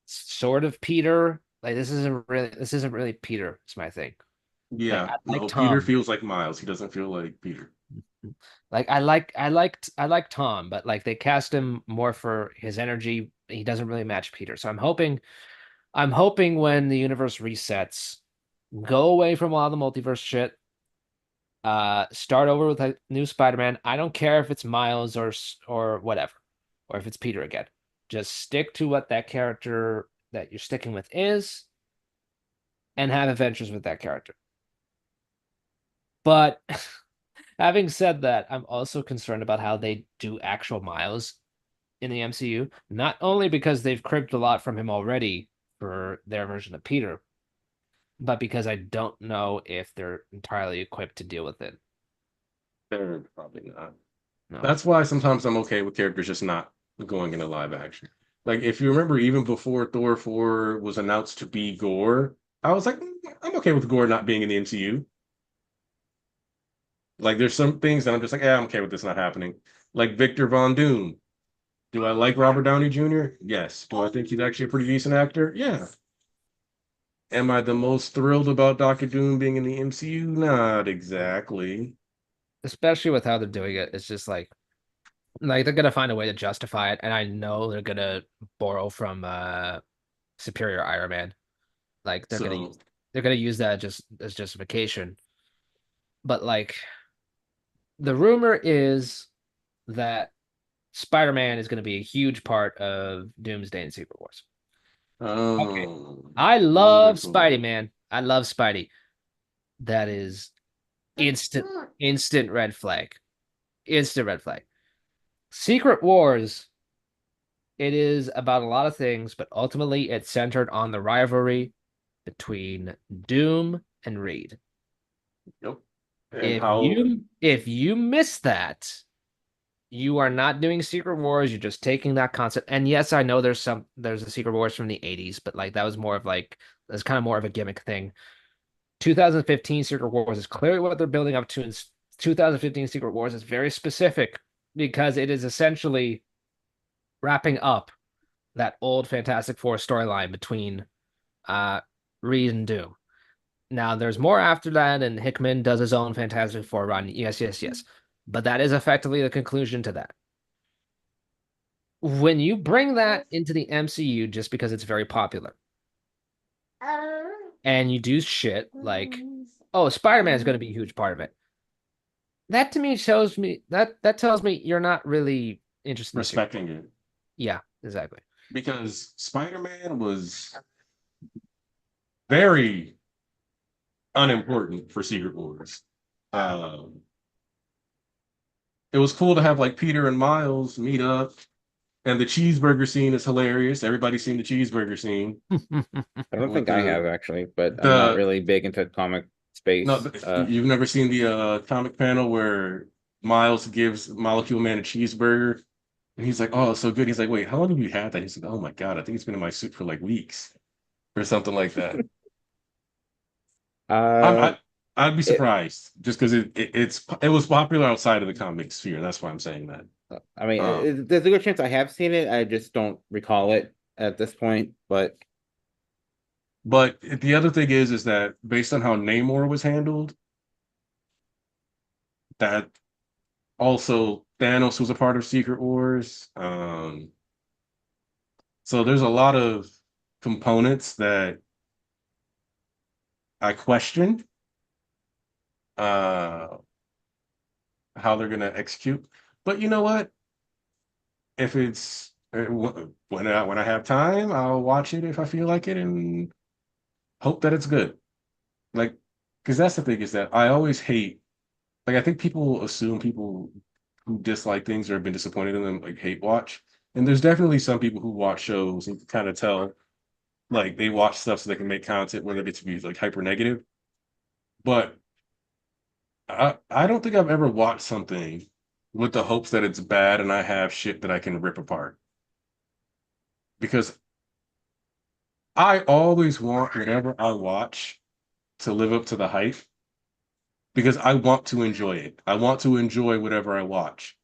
sort of Peter. Like this isn't really Peter. Is my thing. Like yeah, I like no, Peter Tom. feels like Miles. He doesn't feel like Peter. Like I like Tom, but like they cast him more for his energy. He doesn't really match Peter. So I'm hoping when the universe resets, go away from all the multiverse shit. Start over with a new Spider-Man. I don't care if it's Miles or whatever, or if it's Peter again. Just stick to what that character that you're sticking with is, and have adventures with that character. But having said that, I'm also concerned about how they do actual Miles in the MCU, not only because they've cribbed a lot from him already for their version of Peter, but because I don't know if they're entirely equipped to deal with it. They're probably not. No. That's why sometimes I'm okay with characters just not going into live action. Like if you remember, even before Thor 4 was announced to be Gore, I was like, I'm okay with Gore not being in the MCU. Like there's some things that I'm just like, yeah, I'm okay with this not happening. Like Victor Von Doom. Do I like Robert Downey Jr.? Yes. Do I think he's actually a pretty decent actor? Yeah. Am I the most thrilled about Doctor Doom being in the MCU? Not exactly. Especially with how they're doing it, it's just like they're gonna find a way to justify it, and I know they're gonna borrow from Superior Iron Man. Like So, they're gonna use that just as justification. But like the rumor is that Spider-Man is gonna be a huge part of Doomsday and Secret Wars. Okay. oh, I love Spidey, wonderful. man. I love Spidey. That is instant red flag. Instant red flag. Secret Wars, it is about a lot of things, but ultimately it's centered on the rivalry between Doom and Reed. Yep. And If how you if you miss that, you are not doing Secret Wars, you're just taking that concept. And yes, I know there's a Secret Wars from the 80s, but like that was more of like that's kind of more of a gimmick thing. 2015 Secret Wars is clearly what they're building up to, and 2015 Secret Wars is very specific because it is essentially wrapping up that old Fantastic Four storyline between uh Reed and Doom. Now there's more after that, and Hickman does his own Fantastic Four run. Yes, yes, yes. But that is effectively the conclusion to that. When you bring that into the MCU just because it's very popular, and you do shit like, oh, Spider-Man is going to be a huge part of it. That to me shows me that tells me you're not really interested in the series. Respecting it. Yeah, exactly. Because Spider-Man was very unimportant for Secret Wars. It was cool to have like Peter and Miles meet up, and the cheeseburger scene is hilarious. Everybody's seen the cheeseburger scene I don't with think I have actually, but I'm not the really big into comic space. no. You've never seen the comic panel where Miles gives Molecule Man a cheeseburger, and he's like, "Oh, it's so good." He's like, "Wait, how long have you had that?" He's like, "Oh my God, I think it's been in my soup for like weeks or something like that." I'm, Uh, I, I'd be it, surprised just because it was popular outside of the comic sphere. That's why I'm saying that. I mean, Um, there's a good chance I have seen it. I just don't recall it at this point. But but the other thing is that based on how Namor was handled, that also Thanos was a part of Secret Wars. So there's a lot of components that I questioned uh, how they're gonna execute. But you know what? If it's when I have time, I'll watch it if I feel like it and hope that it's good. Like, because that's the thing is that I always hate. Like, I think people assume people who dislike things or have been disappointed in them like hate watch. And there's definitely some people who watch shows and you can kind of tell like they watch stuff so they can make content where they get to be like hyper negative. But I don't think I've ever watched something with the hopes that it's bad and I have shit that I can rip apart. Because I always want whatever I watch to live up to the hype because I want to enjoy it. I want to enjoy whatever I watch.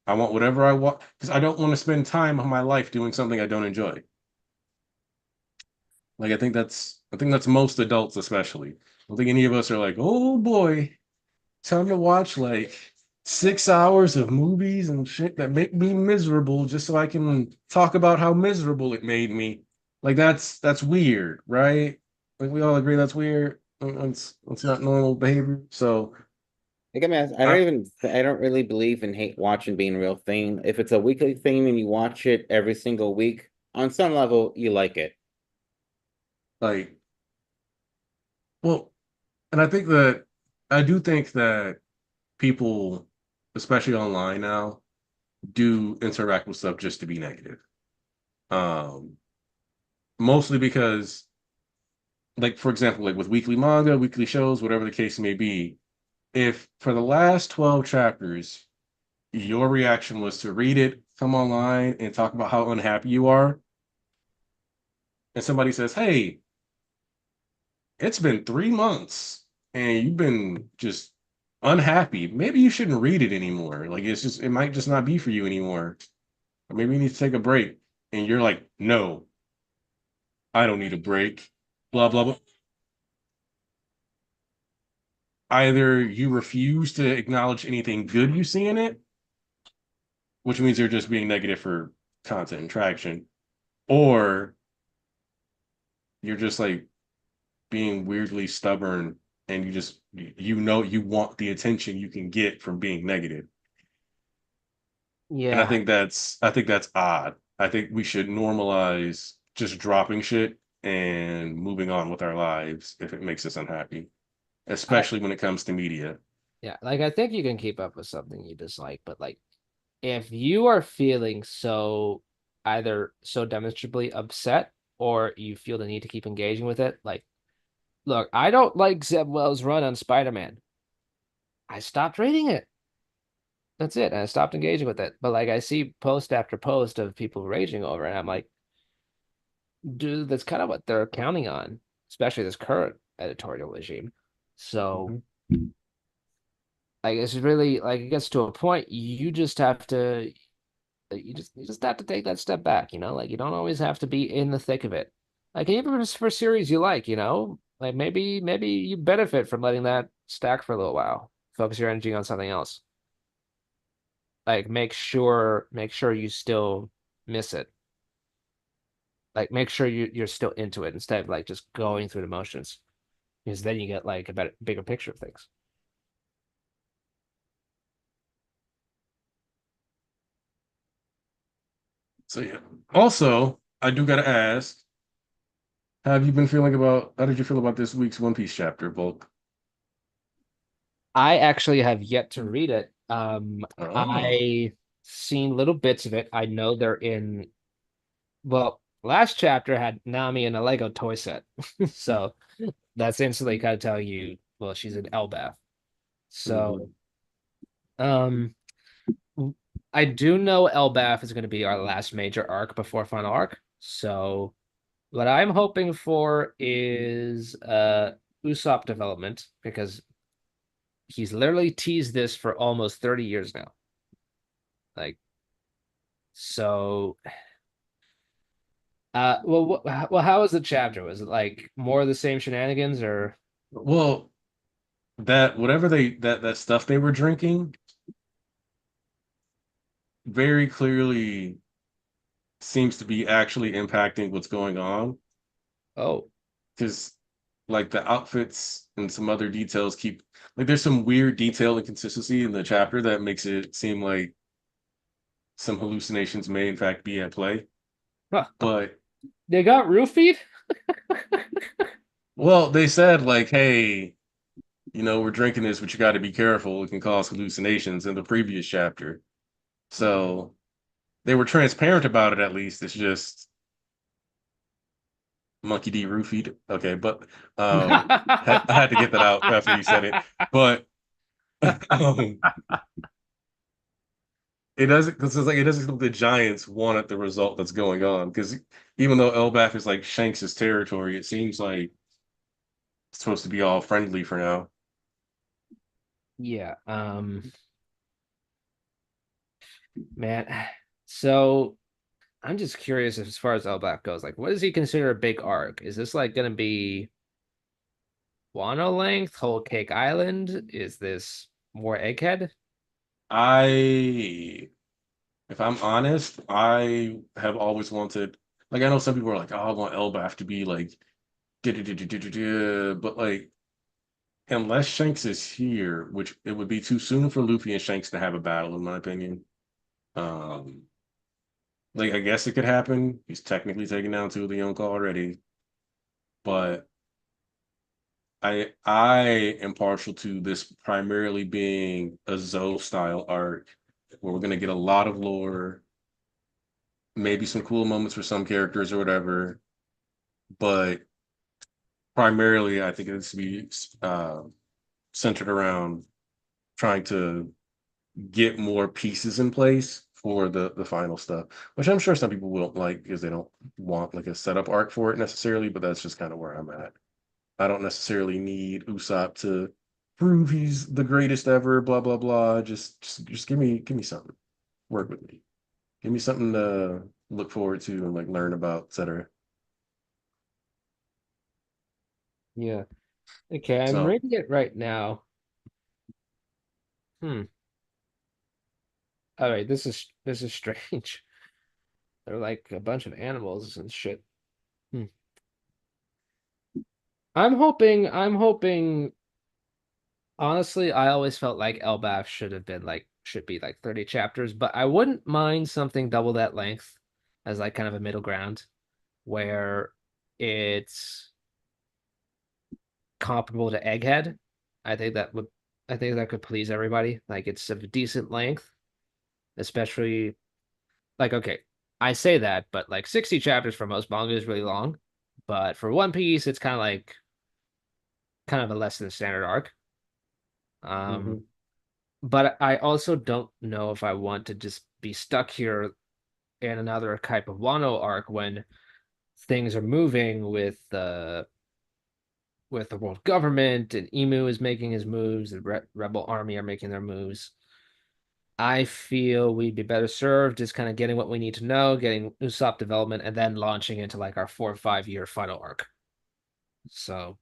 I want whatever I watch because I don't want to spend time of my life doing something I don't enjoy. Like I think that's most adults especially. I don't think any of us are like, oh boy, time to watch like 6 hours of movies and shit that make me miserable just so I can talk about how miserable it made me. Like that's weird, right? Like we all agree that's weird. That's not normal behavior. So I mean, I I don't really believe in hate watching being a real thing. If it's a weekly thing and you watch it every single week, on some level, you like it. like well, and I do think that people, especially online now, do interact with stuff just to be negative. Um, Mostly because like for example, like with weekly manga, weekly shows, whatever the case may be, if for the last 12 chapters your reaction was to read it, come online and talk about how unhappy you are, and somebody says, "Hey, it's been 3 months and you've been just unhappy. Maybe you shouldn't read it anymore. Like it might just not be for you anymore. Or maybe you need to take a break." And you're like, "No, I don't need a break." Blah blah blah. Either you refuse to acknowledge anything good you see in it, which means you're just being negative for content and traction, or you're just like being weirdly stubborn and you want the attention you can get from being negative. And I Yeah. think that's odd. I think we should normalize just dropping shit and moving on with our lives if it makes us unhappy, I especially when it comes to media. yeah, like I think you can keep up with something you dislike, but like if you are feeling so either so demonstrably upset or you feel the need to keep engaging with it, like look, I don't like Zeb Wells' run on Spider-Man. I stopped reading it. That's it. And I stopped engaging with it. But like I see post after post of people raging over it. And I'm like, dude, that's kind of what they're counting on, especially this current editorial regime. So Mhm. like it's really like it gets to a point you just have to you just have to take that step back, you know? Like you don't always have to be in the thick of it. Like even for series you like, you know, Like maybe you benefit from letting that stack for a little while. Focus your energy on something else. Like make sure you still miss it. Like make sure you're still into it instead of like just going through the motions. Because then you get like a better bigger picture of things. So yeah. Also, I do gotta ask, how did you feel about this week's One Piece chapter, Bulk? I actually have yet to read it. Oh. I seen little bits of it. I know they're in, well, last chapter had Nami in a Lego toy set. So that's instantly kind of tell you, well, she's an Elbaf. So Mhm. um I do know Elbaf is going to be our last major arc before final arc. So what I'm hoping for is Usopp development because he's literally teased this for almost 30 years now. Like so well, how was the chapter? Was it like more of the same shenanigans or Well, that whatever that stuff they were drinking very clearly seems to be actually impacting what's going on. oh, Because like the outfits and some other details keep like there's some weird detail inconsistency in the chapter that makes it seem like some hallucinations may in fact be at play. huh. But They got roofied? well, they said like, hey, we're drinking this, but you got to be careful. It can cause hallucinations in the previous chapter. So they were transparent about it at least. It's just Monkey D roofied. Okay, but I had to get that out after you said it. But um, it doesn't because it's like it doesn't seem like the Giants wanted the result that's going on. Because even though Elbaf is like Shanks' territory, it seems like it's supposed to be all friendly for now. Yeah, man. So I'm just curious as far as Elbaf goes. Like, what does he consider a big arc? Is this like gonna be Wano length, Whole Cake Island? Is this more Egghead? I If I'm honest, I have always wanted, like, I know some people are like, oh, I want Elbaf to be like, but like, unless Shanks is here, which it would be too soon for Luffy and Shanks to have a battle, in my opinion. Um, like, I guess it could happen. He's technically taken down two of the Yonko already, but I am partial to this primarily being a Zoe style arc where we're gonna get a lot of lore, maybe some cool moments for some characters or whatever, but primarily I think it needs to be centered around trying to get more pieces in place for the final stuff, which I'm sure some people won't like because they don't want like a setup arc for it necessarily, but that's just kind of where I'm at. I don't necessarily need Usopp to prove he's the greatest ever, blah blah blah. Just give me something. Work with me. Give me something to look forward to and like learn about, etc. Yeah. Okay, I'm So reading it right now. Hmm. All right, this is strange. They're like a bunch of animals and shit. Hmm. I'm hoping honestly, I always felt like Elbaf should be like 30 chapters, but I wouldn't mind something double that length as like kind of a middle ground where it's comparable to Egghead. I think that would I think that could please everybody. Like it's of a decent length, especially like okay, I say that, but like 60 chapters for most manga is really long. But for One Piece, it's kind of a less than standard arc. Um, mhm. but I also don't know if I want to just be stuck here in another type of Wano arc when things are moving with the world government and Emu is making his moves, the rebel army are making their moves. I feel we'd be better served just kind of getting what we need to know, getting Usopp development, and then launching into like our 4 or 5 year final arc. So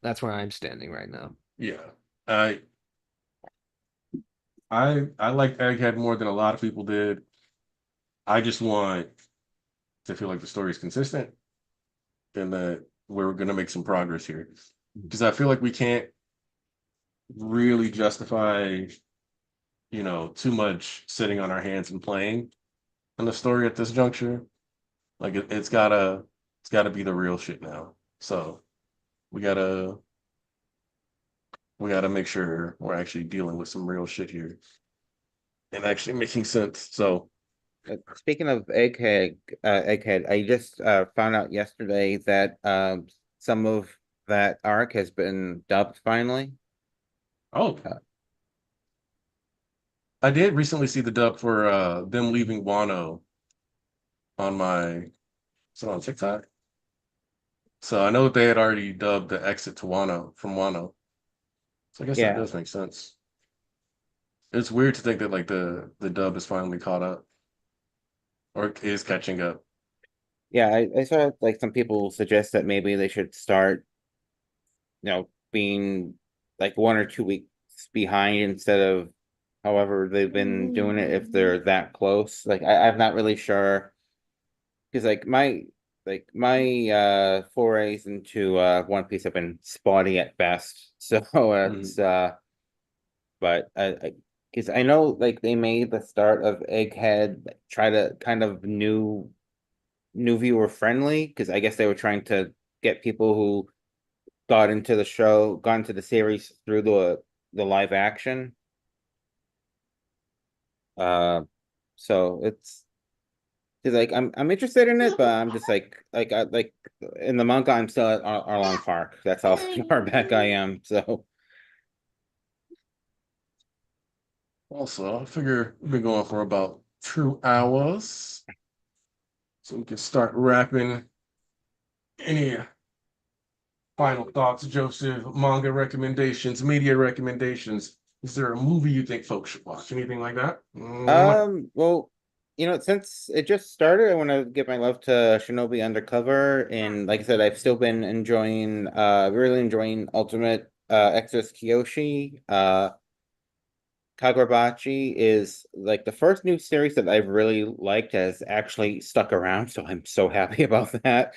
That's where I'm standing right now. Yeah. I I like Egghead more than a lot of people did. I just want to feel like the story is consistent and that we're gonna make some progress here. Because I feel like we can't really justify, too much sitting on our hands and playing in the story at this juncture. Like it's gotta be the real shit now. So we gotta we gotta make sure we're actually dealing with some real shit here and actually making sense. So Speaking of Egghead, I just found out yesterday that some of that arc has been dubbed finally. oh, Uh, I did recently see the dub for them leaving Wano on is it on TikTok? So I know that they had already dubbed the exit to Wano from Wano. So I guess that yeah, does make sense. It's weird to think that like the dub is finally caught up or is catching up. yeah. I saw like some people suggest that maybe they should start, being like 1 or 2 weeks behind instead of however they've been doing it if they're that close. Like I'm not really sure because like my forays into One Piece have been spotty at best. So it's Mhm. but because I know like they made the start of Egghead try to kind of new viewer friendly because I guess they were trying to get people who got into the series through the live action. Uh, so it's like I'm interested in it, but I'm just like in the manga, I'm still at Arlong Park. That's how far back I am. So Also, I figure we've been going for about 2 hours, so we can start wrapping. Any final thoughts, Joseph? Manga recommendations, media recommendations. Is there a movie you think folks should watch? Anything like that? well, since it just started, I want to give my love to Shinobi Undercover, and like I said, I've still been really enjoying Ultimate Exorcist Kyoshi. Kagurabachi is like the first new series that I've really liked has actually stuck around, so I'm so happy about that.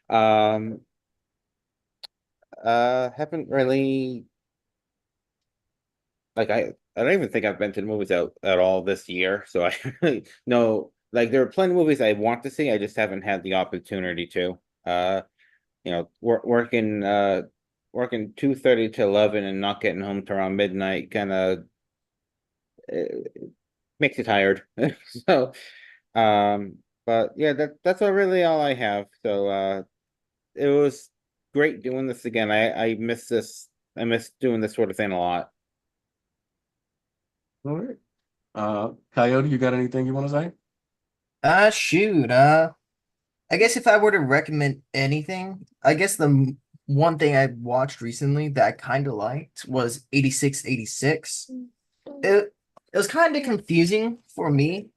Um, haven't really I don't even think I've been to the movies out at all this year, so I really know like there are plenty of movies I want to see, I just haven't had the opportunity to. Working 2:30 to 11 and not getting home to around midnight kind of makes you tired. So, but yeah, that's really all I have. So, it was great doing this again. I miss this. I miss doing this sort of thing a lot. All right. Coyote, you got anything you want to say? Shoot. I guess if I were to recommend anything, I guess one thing I watched recently that I kind of liked was 8686. It was kind of confusing for me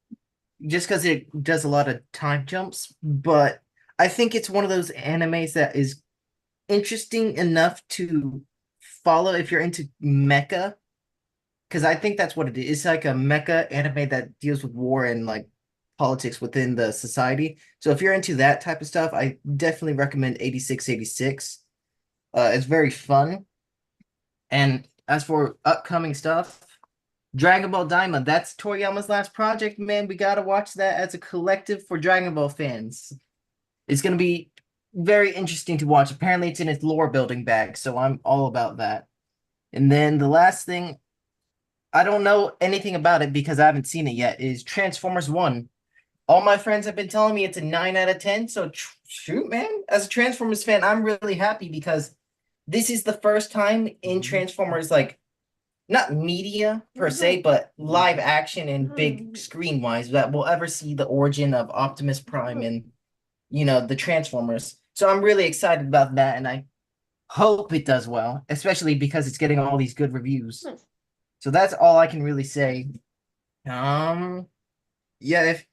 just because it does a lot of time jumps, but I think it's one of those animes that is interesting enough to follow if you're into mecha, because I think that's what it is. It's like a mecha anime that deals with war and like politics within the society. So if you're into that type of stuff, I definitely recommend 8686. It's very fun. And as for upcoming stuff, Dragon Ball Daima, that's Toriyama's last project, man. We gotta watch that as a collective for Dragon Ball fans. It's gonna be very interesting to watch. Apparently, it's in its lore building bag, so I'm all about that. And then the last thing, I don't know anything about it because I haven't seen it yet, is Transformers 1. All my friends have been telling me it's a 9 out of 10. So shoot, man. As a Transformers fan, I'm really happy because this is the first time in Transformers, like not media per se, but live action and big screen wise, that we'll ever see the origin of Optimus Prime and the Transformers. So I'm really excited about that, and I hope it does well, especially because it's getting all these good reviews. So that's all I can really say. Yeah, if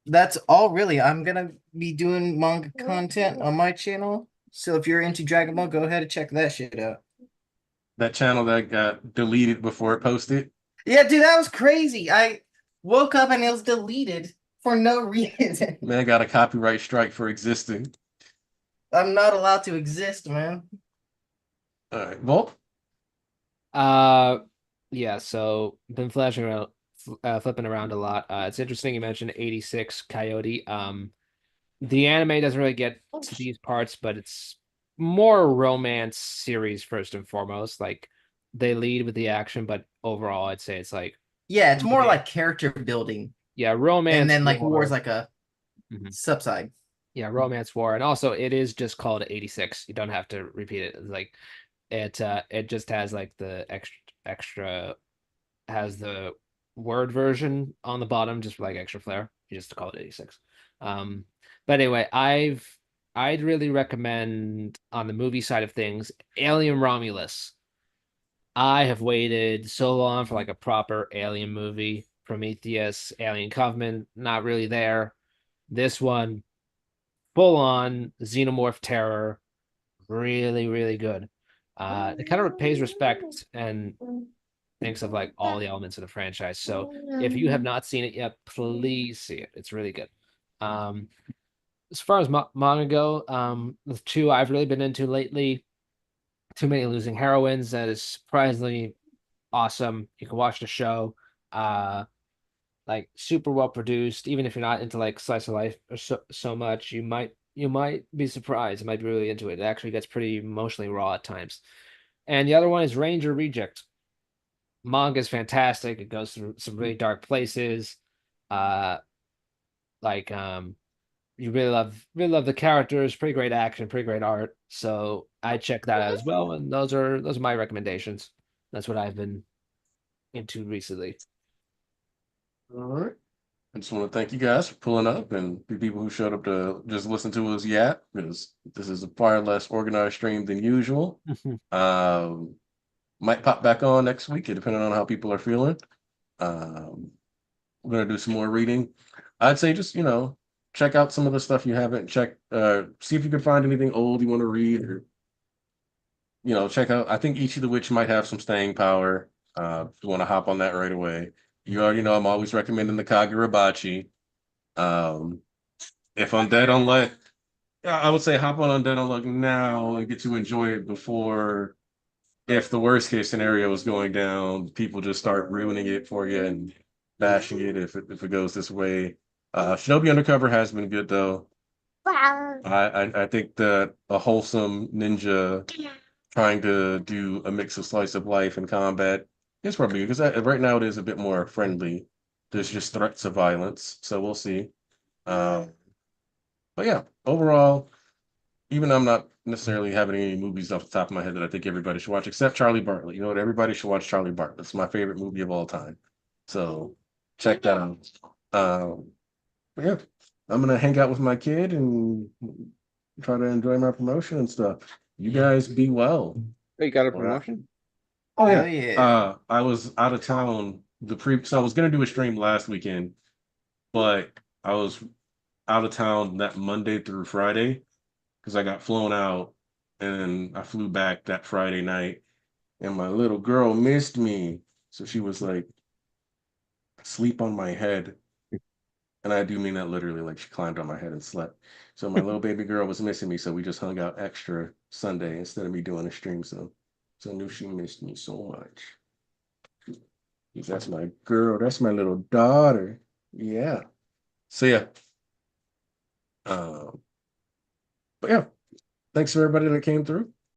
that's all really, I'm gonna be doing manga content on my channel. So if you're into Dragon Ball, go ahead and check that shit out. That channel that got deleted before it posted. Yeah, dude, that was crazy. I woke up and it was deleted for no reason. Man got a copyright strike for existing. I'm not allowed to exist, man. All right, well, Yeah, so been flashing around, flipping around a lot. It's interesting you mentioned 86 Coyote. The anime doesn't really get to these parts, but it's more romance series first and foremost. Like they lead with the action, but overall, I'd say it's like Yeah, it's more like character building, yeah, romance, and then like war is war. like a Mhm. subside. Yeah, romance war, and also it is just called 86. You don't have to repeat it. It's like it just has like the extra has the word version on the bottom just for like extra flair. You just call it 86. Um, but anyway, I'd really recommend on the movie side of things, Alien Romulus. I have waited so long for like a proper alien movie. Prometheus, Alien Covenant, not really there. This one, full on xenomorph terror, really, really good. It kind of pays respect and thinks of like all the elements of the franchise. So if you have not seen it yet, please see it. It's really good. Um, as far as manga go, the two I've really been into lately, Too Many Losing Heroines, that is surprisingly awesome. You can watch the show. Like super well produced. Even if you're not into like slice of life or so much, you might be surprised. You might be really into it. It actually gets pretty emotionally raw at times. And the other one is Ranger Reject. Manga is fantastic. It goes through some really dark places. Uh, like you really love the characters. Pretty great action, pretty great art. So I check that out as well. And those are my recommendations. That's what I've been into recently. all right. I just want to thank you guys for pulling up and the people who showed up to just listen to us yap, because this is a far less organized stream than usual. Um, might pop back on next week, depending on how people are feeling. Um, we're gonna do some more reading. I'd say just check out some of the stuff you haven't checked. See if you can find anything old you want to read, or check out. I think Ichi the Witch might have some staying power. If you want to hop on that right away. You already know I'm always recommending the Kagurabachi. Um, if Undead Unluck, I would say hop on Undead Unluck now and get to enjoy it before, if the worst case scenario is going down, people just start ruining it for you and bashing it if it goes this way. Shinobi Undercover has been good though. I think that a wholesome ninja trying to do a mix of slice of life and combat is probably good, because right now it is a bit more friendly. There's just threats of violence, so we'll see. Um, but yeah, overall, even though I'm not necessarily having any movies off the top of my head that I think everybody should watch, except Charlie Bartlett. You know what? Everybody should watch Charlie Bartlett. It's my favorite movie of all time. So check that out. But yeah, I'm gonna hang out with my kid and try to enjoy my promotion and stuff. You guys be well. Oh, you got a All right. promotion? Oh Hell yeah. yeah. I was out of town so I was gonna do a stream last weekend, but I was out of town that Monday through Friday because I got flown out, and I flew back that Friday night, and my little girl missed me. So she was like, sleep on my head. And I do mean that literally, like she climbed on my head and slept. So my little baby girl was missing me, so we just hung out extra Sunday instead of me doing a stream. So I knew she missed me so much. That's my girl. That's my little daughter. Yeah. So yeah. Um, but yeah, thanks for everybody that came through.